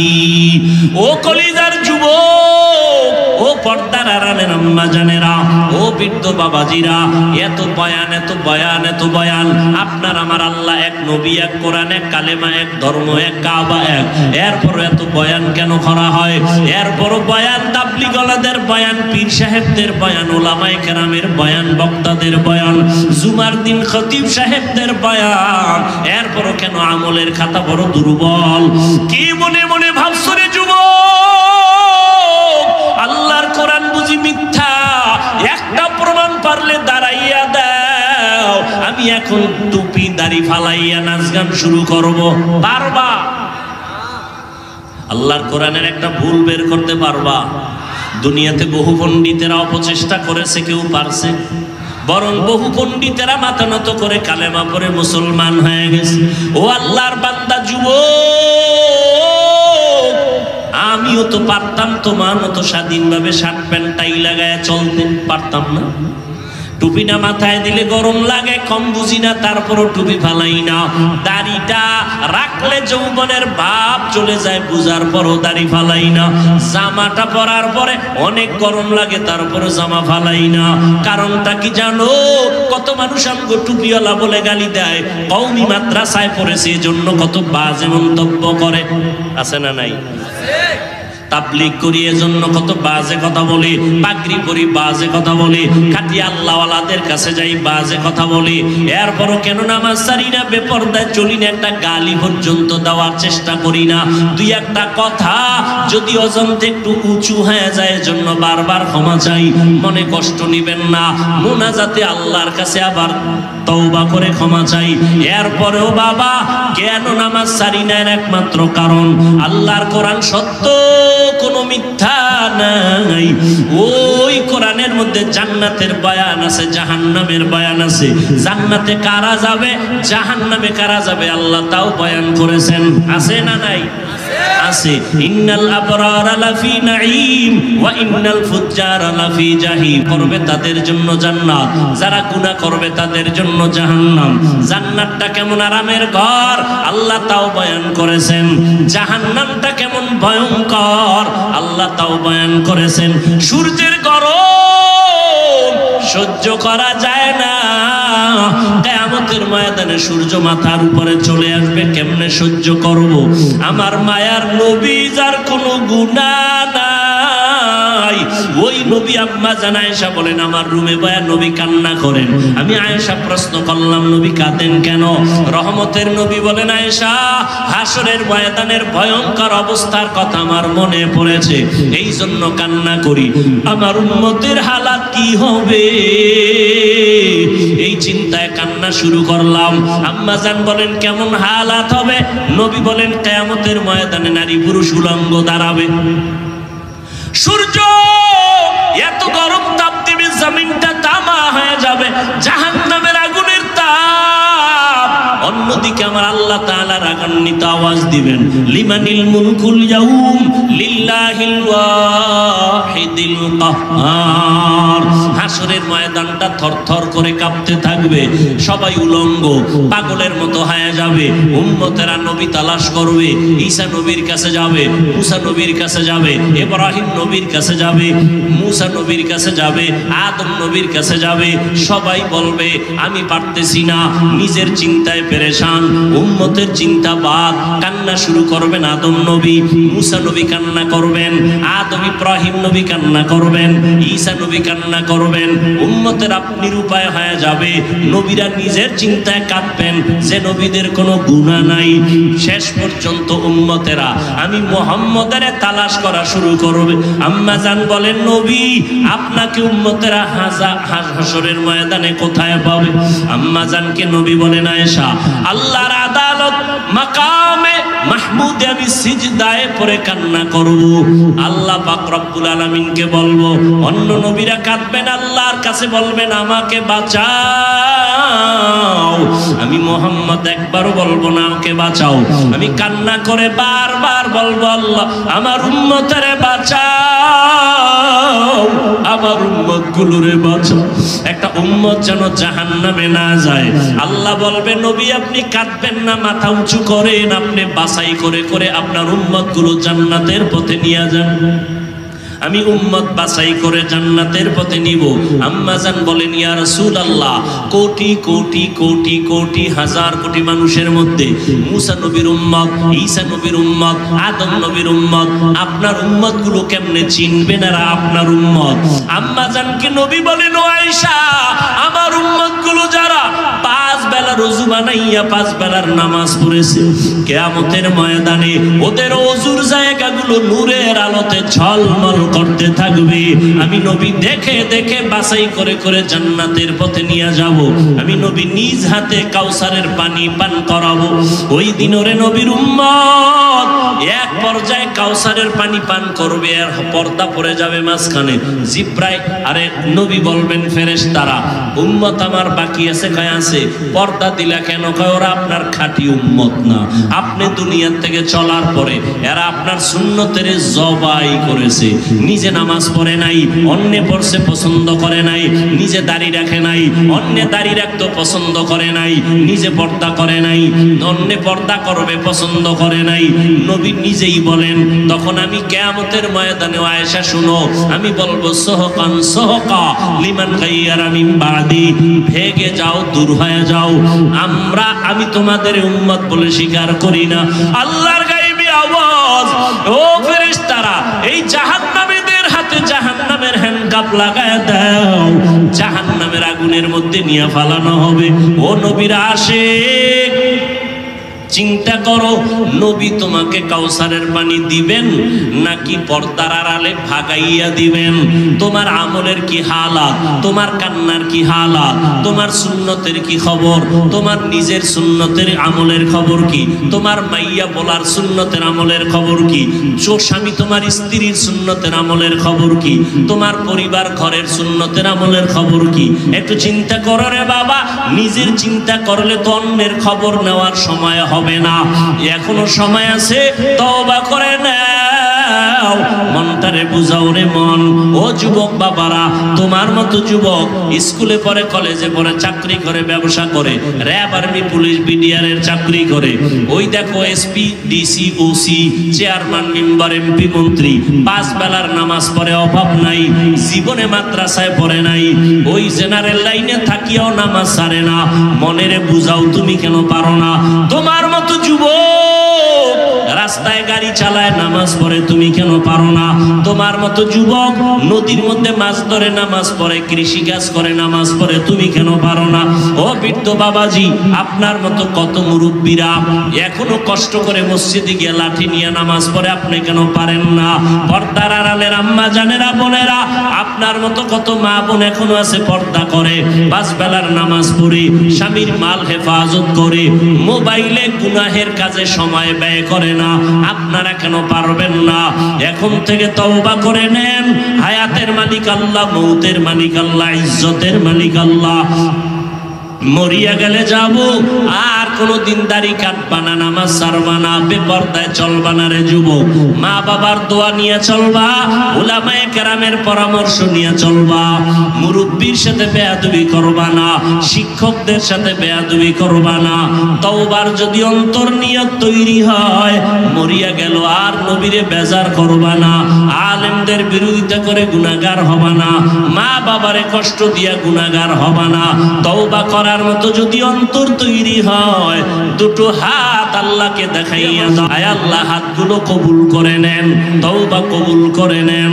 ও কলিজার যুবক, ও পর্দার আড়ালের আম্মা জানেরা, ও বৃদ্ধ বাবাজিরা, এত বয়ান, এত বয়ান, এত বয়ান। আপনার আমার আল্লাহ এক, নবী এক, কোরআন এক, কালেমা এক, ধর্ম এক, কাবা এক। এরপর এত বয়ান কেন করা হয়? এরপর বয়ান তাবলীগওয়ালাদের বয়ান, পীর সাহেবদের বয়ান, উলামায়ে কেরামের বয়ান, বক্তাদের বয়ান, জুমার দিন খতিব সাহেবদের বয়ান। এরপরও কেন আমলের খাতা বড় দুর্বল? কি মনে মনে ভাবছো রে যুবক? আল্লাহর কোরআন বুঝি মিথ্যা? একটা প্রমাণ পারলে দাঁড়াইয়া দাও, আমি এখন টুপি দাড়ি ফালাইয়া নাচ গান শুরু করব। পারবা? আল্লাহর কোরআনের একটা ভুল বের করতে পারবা? দুনিয়াতে বহু পণ্ডিতেরা অপচেষ্টা করেছে, কেউ পারছে? বরং বহু পণ্ডিতেরা মাথা নত করে কালেমা পড়ে মুসলমান হয়ে গেছে। ও আল্লাহর বান্দা যুবক, আমিও তো পারতাম তোমার মতো স্বাধীনভাবে শার্ট প্যান্ট টাই লাগায় চলতে, পারতাম না? টুপি না মাথায় দিলে গরম লাগে, কম বুঝি না, তারপরও টুপি ফালাই না। দাড়িটা রাখলে যৌবনের ভাব চলে যায়, বুঝার পরও দাড়ি ফালাই না। জামাটা পরার পরে অনেক গরম লাগে, তারপরও জামা ফালাই না। কারণটা কি জানো? কত মানুষ আমগো টুপিওয়ালা বলে গালি দেয়, কওমি মাদ্রাসায় পড়েছে এজন্য কত বাজে মন্তব্য করে, আছে না নাই? তাবলীগ করি এজন্য কত বাজে কথা বলে, পাগড়ি পরি বাজে কথা বলে, খাঁটি আল্লাহওয়ালাদের কাছে যাই বাজে কথা বলে, এরপরও কেন নামাজ ছাড়ি না, বেপরদায় চলি না, একটা গালি পর্যন্ত দেওয়ার চেষ্টা করি না। দুই একটা কথা যদি অজান্তে একটু উঁচু হয়ে যায় এজন্য বারবার ক্ষমা চাই, মনে কষ্ট নিবেন না। মুনাজাতে আল্লাহর কাছে আবার তওবা করে ক্ষমা চাই। এরপরেও বাবা কেন নামাজ ছাড়ি না, একমাত্র কারণ আল্লাহর কোরআন সত্য, কোনো মিথ্যা নাই। ওই কোরআনের মধ্যে জান্নাতের বয়ান আছে, জাহান্নামের বয়ান আছে। জান্নাতে কারা যাবে, জাহান্নামে কারা যাবে, আল্লাহ তাও বয়ান করেছেন। আছে না নাই? আছে। ইন্নাল আবরারা লাফি নাঈম ওয়া ইন্নাল ফুজ্জারা লাফি জাহিম। করবে তাদের জন্য জান্নাত, যারা গুনাহ করবে তাদের জন্য জাহান্নাম। জান্নাতটা কেমন আরামের ঘর, আল্লাহ তাও বয়ান করেছেন। জাহান্নামটা কেমন ভয়ঙ্কর, আল্লাহ তাও বয়ান করেছেন। সূর্যের গরম সহ্য করা যায় না, কিয়ামতের ময়দানে সূর্য মাথার উপরে চলে আসবে, কেমনে সহ্য করব? আমার মায়ার নবী যার কোনো গুনাহ নাই, ওই নবী আম্মা জান আয়েশা বলেন আমার রুমে বয়া নবী কান্না করেন। আমি আয়েশা প্রশ্ন করলাম নবী কাঁদেন কেন? রহমতের নবী বলেন আয়েশা, হাসরের ময়দানের ভয়ঙ্কর অবস্থার কথা আমার মনে পড়েছে, এই জন্য কান্না করি। আমার উম্মতের হালাত কি হবে এই চিন্তায় কান্না শুরু করলাম। আম্মা জান বলেন কেমন হালাত হবে? নবী বলেন কিয়ামতের ময়দানে নারী পুরুষ উলঙ্গ দাঁড়াবে, সূর্য এত গরম তাপ দেবে, জমিনটা তামা হয়ে যাবে, জাহান্নামের আগুনের তাপ। অন্যদিকে আমার আল্লাহ তাআলা রাগান্বিত আওয়াজ দিবেন, লিমানিল মুলকুল ইয়াউম লিল্লাহিল ওয়াহিদিল কাহ্হার। হাসরের ময়দানটা থরথর করে কাঁপতে থাকবে, সবাই উলঙ্গ পাগলের মতো হয়ে যাবে। উম্মতেরা নবী তালাশ করবে, ঈসা নবীর কাছে যাবে, মুসা নবীর কাছে যাবে, ইব্রাহিম নবীর কাছে যাবে, মুসা নবীর কাছে যাবে, আদম নবীর কাছে যাবে। সবাই বলবে আমি পারতেছি না, নিজের চিন্তায় পেরেশান, উম্মতের চিন্তা বাদ। কান্না শুরু করবেন আদম নবী, মুসা নবী কান্না করবেন, আদম ইব্রাহিম নবী কান্না করবেন, ঈসা নবী কান্না করবেন। উম্মতের আপনি উপায় হয়ে যাবে, নবীরা নিজের চিন্তায় কাঁদবেন যে নবীদের কোনো গুনাহ নাই। শেষ পর্যন্ত উম্মতেরা আমি মুহাম্মদের তালাশ করা শুরু করবে। আম্মা জান বলেন নবী আপনাকে উম্মতেরা হাসরের ময়দানে কোথায় পাবে? আম্মা জানকে নবী বলেন আয়েশা, আল্লাহর আদালত মাকামে মাহমুদে আমি সিজদায়ে পড়ে কান্না করব, আল্লাহ পাক রব্বুল আলামিনকে বলবো। অন্য নবীরা কাঁদবেন, আল্লাহর কাছে বলবেন আমাকে বাঁচাও। আমি মুহাম্মদ একবারও বলবো না আমাকে বাঁচাও, আমি কান্না করে বারবার বলবো আল্লাহ আমার উম্মতরে বাঁচাও, আমার উম্মত গুলোরে বাঁচাও। একটা উম্মত যেন জাহান্নামে না যায়। আল্লাহ বলবে নবী আপনি কাঁদবেন না, মাথা উঁচু করেন, আপনি বাছাই করে করে আপনার উম্মত গুলো জান্নাতের পথে নিয়ে যান। আমি উম্মত বাছাই করে জান্নাতের পথে নিব। আম্মা জান বলেন ইয়া রাসূলুল্লাহ, কোটি কোটি কোটি কোটি হাজার কোটি মানুষের মধ্যে মুসা নবীর উম্মত, ঈসা নবীর উম্মত, আদম নবীর উম্মত, আপনার উম্মত গুলো কেমনে চিনবেন এরা আপনার উম্মত? আম্মা জানকে নবী বলেন ও আয়েশা, আমার উম্মত গুলো যারা 5 বেলা ওযু বানাইয়া 5 বেলার নামাজ পড়েছে, কিয়ামতের ময়দানে ওদের ওযুর জায়গাগুলো নূরের আলোতে ঝলমল করতে থাকবে। আমি নবী দেখে দেখে বাছাই করে করে জান্নাতের পথে নিয়ে যাব। আমি নবী নিজ হাতে কাউসারের পানি পান করাবো। ওই দিন ওরে নবীর উম্মত এক পর্যায়ে কাউসারের পানি পান করবে, আর পর্দা পড়ে যাবে মাঝখানে। জিব্রাইল আরে নবী বলবেন ফেরেশতারা উম্মত আমার বাকি আছে, কয় আছে। পর্দা দিলা কেন? কয় ওরা আপনার খাঁটি উম্মত না, আপনি দুনিয়া থেকে চলার পরে এরা আপনার সুন্নতের জবাই করেছে, নিজে নামাজ পড়ে নাই, অন্যে পড়ছে পছন্দ করে নাই, নিজে দাড়ি রাখে নাই, অন্যে দাড়ি রাখতে পছন্দ করে নাই, নিজে পর্দা করে নাই, অন্যে পর্দা করবে পছন্দ করে নাই। নবী নিজেই বলেন তখন আমি কিয়ামতের ময়দানে আয়েশা শুনো আমি বলবো সোহকান সোহকা লিমান গায়্যারা মিন বাদি, ভেগে যাও, দূর হয়ে যাও, আমি তোমাদের উম্মত বলে স্বীকার করি না। আল্লাহর গায়বী আওয়াজ ও ফেরেশতারা, এই জাহান্নামীদের হাতে জাহান্নামের হ্যান্ডকাপ লাগায় দাও, জাহান্নামের আগুনের মধ্যে নিয়ে ফালানো হবে। ও নবীর আশিক, চিন্তা করো, নবী তোমাকে কাউসারের পানি দিবেন নাকি পর্দার আড়ালে ভাগাইয়া দিবেন? তোমার আমলের কি হালাত, তোমার কান্নার কি হালাত, তোমার সুন্নতের কি খবর, তোমার নিজের সুন্নতের আমলের খবর কি, তোমার মাইয়া বলার সুন্নতের আমলের খবর কি, স্বামী তোমার স্ত্রীর সুন্নতের আমলের খবর কি, তোমার পরিবার ঘরের সুন্নতের আমলের খবর কি? একটু চিন্তা করো রে বাবা। নিজের চিন্তা করলে তো অন্যের খবর নেওয়ার সময় হবে না। এখনো সময় আছে, তওবা করে নাও, মনটারে বুঝাও রে মন। ও যুবক বাবারা, তোমার মতো যুবক স্কুলে পড়ে, কলেজে পড়ে, চাকরি করে, ব্যবসা করে, র্যাব, আর্মি, পুলিশ, বিডিআর এর চাকরি করে, ওই দেখো SP, DC, OC, chairman, member, MP, মন্ত্রী, 5 বেলার নামাজ পড়ে, অভাব নাই, জীবনে মাদ্রাসায় পড়ে নাই, ওই জেনারেল লাইনে থাকিও নামাজ ছাড়ে না। মনেরে বুঝাও, তুমি কেন পারো না? তোমার মতো যুবক রাস্তায় গাড়ি চালায়, নামাজ পড়ে, তুমি কেন পারো না? তোমার মতো যুবক নদীর মধ্যে মাছ ধরে, নামাজ পড়ে, কৃষি কাজ করে, নামাজ পড়ে, তুমি কেন পারো না? ও বৃদ্ধ বাবাজি, আপনার মতো কত মুরব্বীরা এখনো কষ্ট করে মসজিদে গিয়ে লাঠি নিয়ে নামাজ পড়ে, আপনি কেন পারেন না? পর্দার আড়ালের আম্মা জানেরা, বোনেরা, আপনার মতো কত মা বোন এখনো আছে, পর্দা করে, 5 বেলার নামাজ পড়ে, স্বামীর মাল হেফাজত করে, মোবাইলে গুনাহের কাজে সময় ব্যয় করে না। আপনারা কেন পারবেন না? এখন থেকে তওবা করে নেন। হায়াতের মালিক আল্লাহ, মৌতের মালিক আল্লাহ, ইজ্জতের মালিক আল্লাহ। মরিয়া গেলে যাব, আর কোনদিন দাড়ি কাটবা না, নামাজ ছাড়বা না, বেপরদায় চলবা না রে যুবক। মা বাবার দোয়া নিয়ে চলবা, উলামায়ে কেরামের পরামর্শ নিয়ে চলবা, মুরব্বির সাথে বেয়াদবি করবা না, শিক্ষকদের সাথে বেয়াদবি করবা না। তওবার যদি অন্তর নিয়ত তৈরি হয়, মরিয়া গেল আর নবীরে বেজার করবা না, আলেমদের বিরোধিতা করে গুনাহগার হবা না, মা বাবারে কষ্ট দিয়া গুনাহগার হবা না। তওবা করার মতো যদি অন্তর তৈরি হয়, দুটো হাত আল্লাহকে দেখাইয়া দাও, আয় আল্লাহ হাতগুলো কবুল করে নেন, তওবা কবুল করে নেন।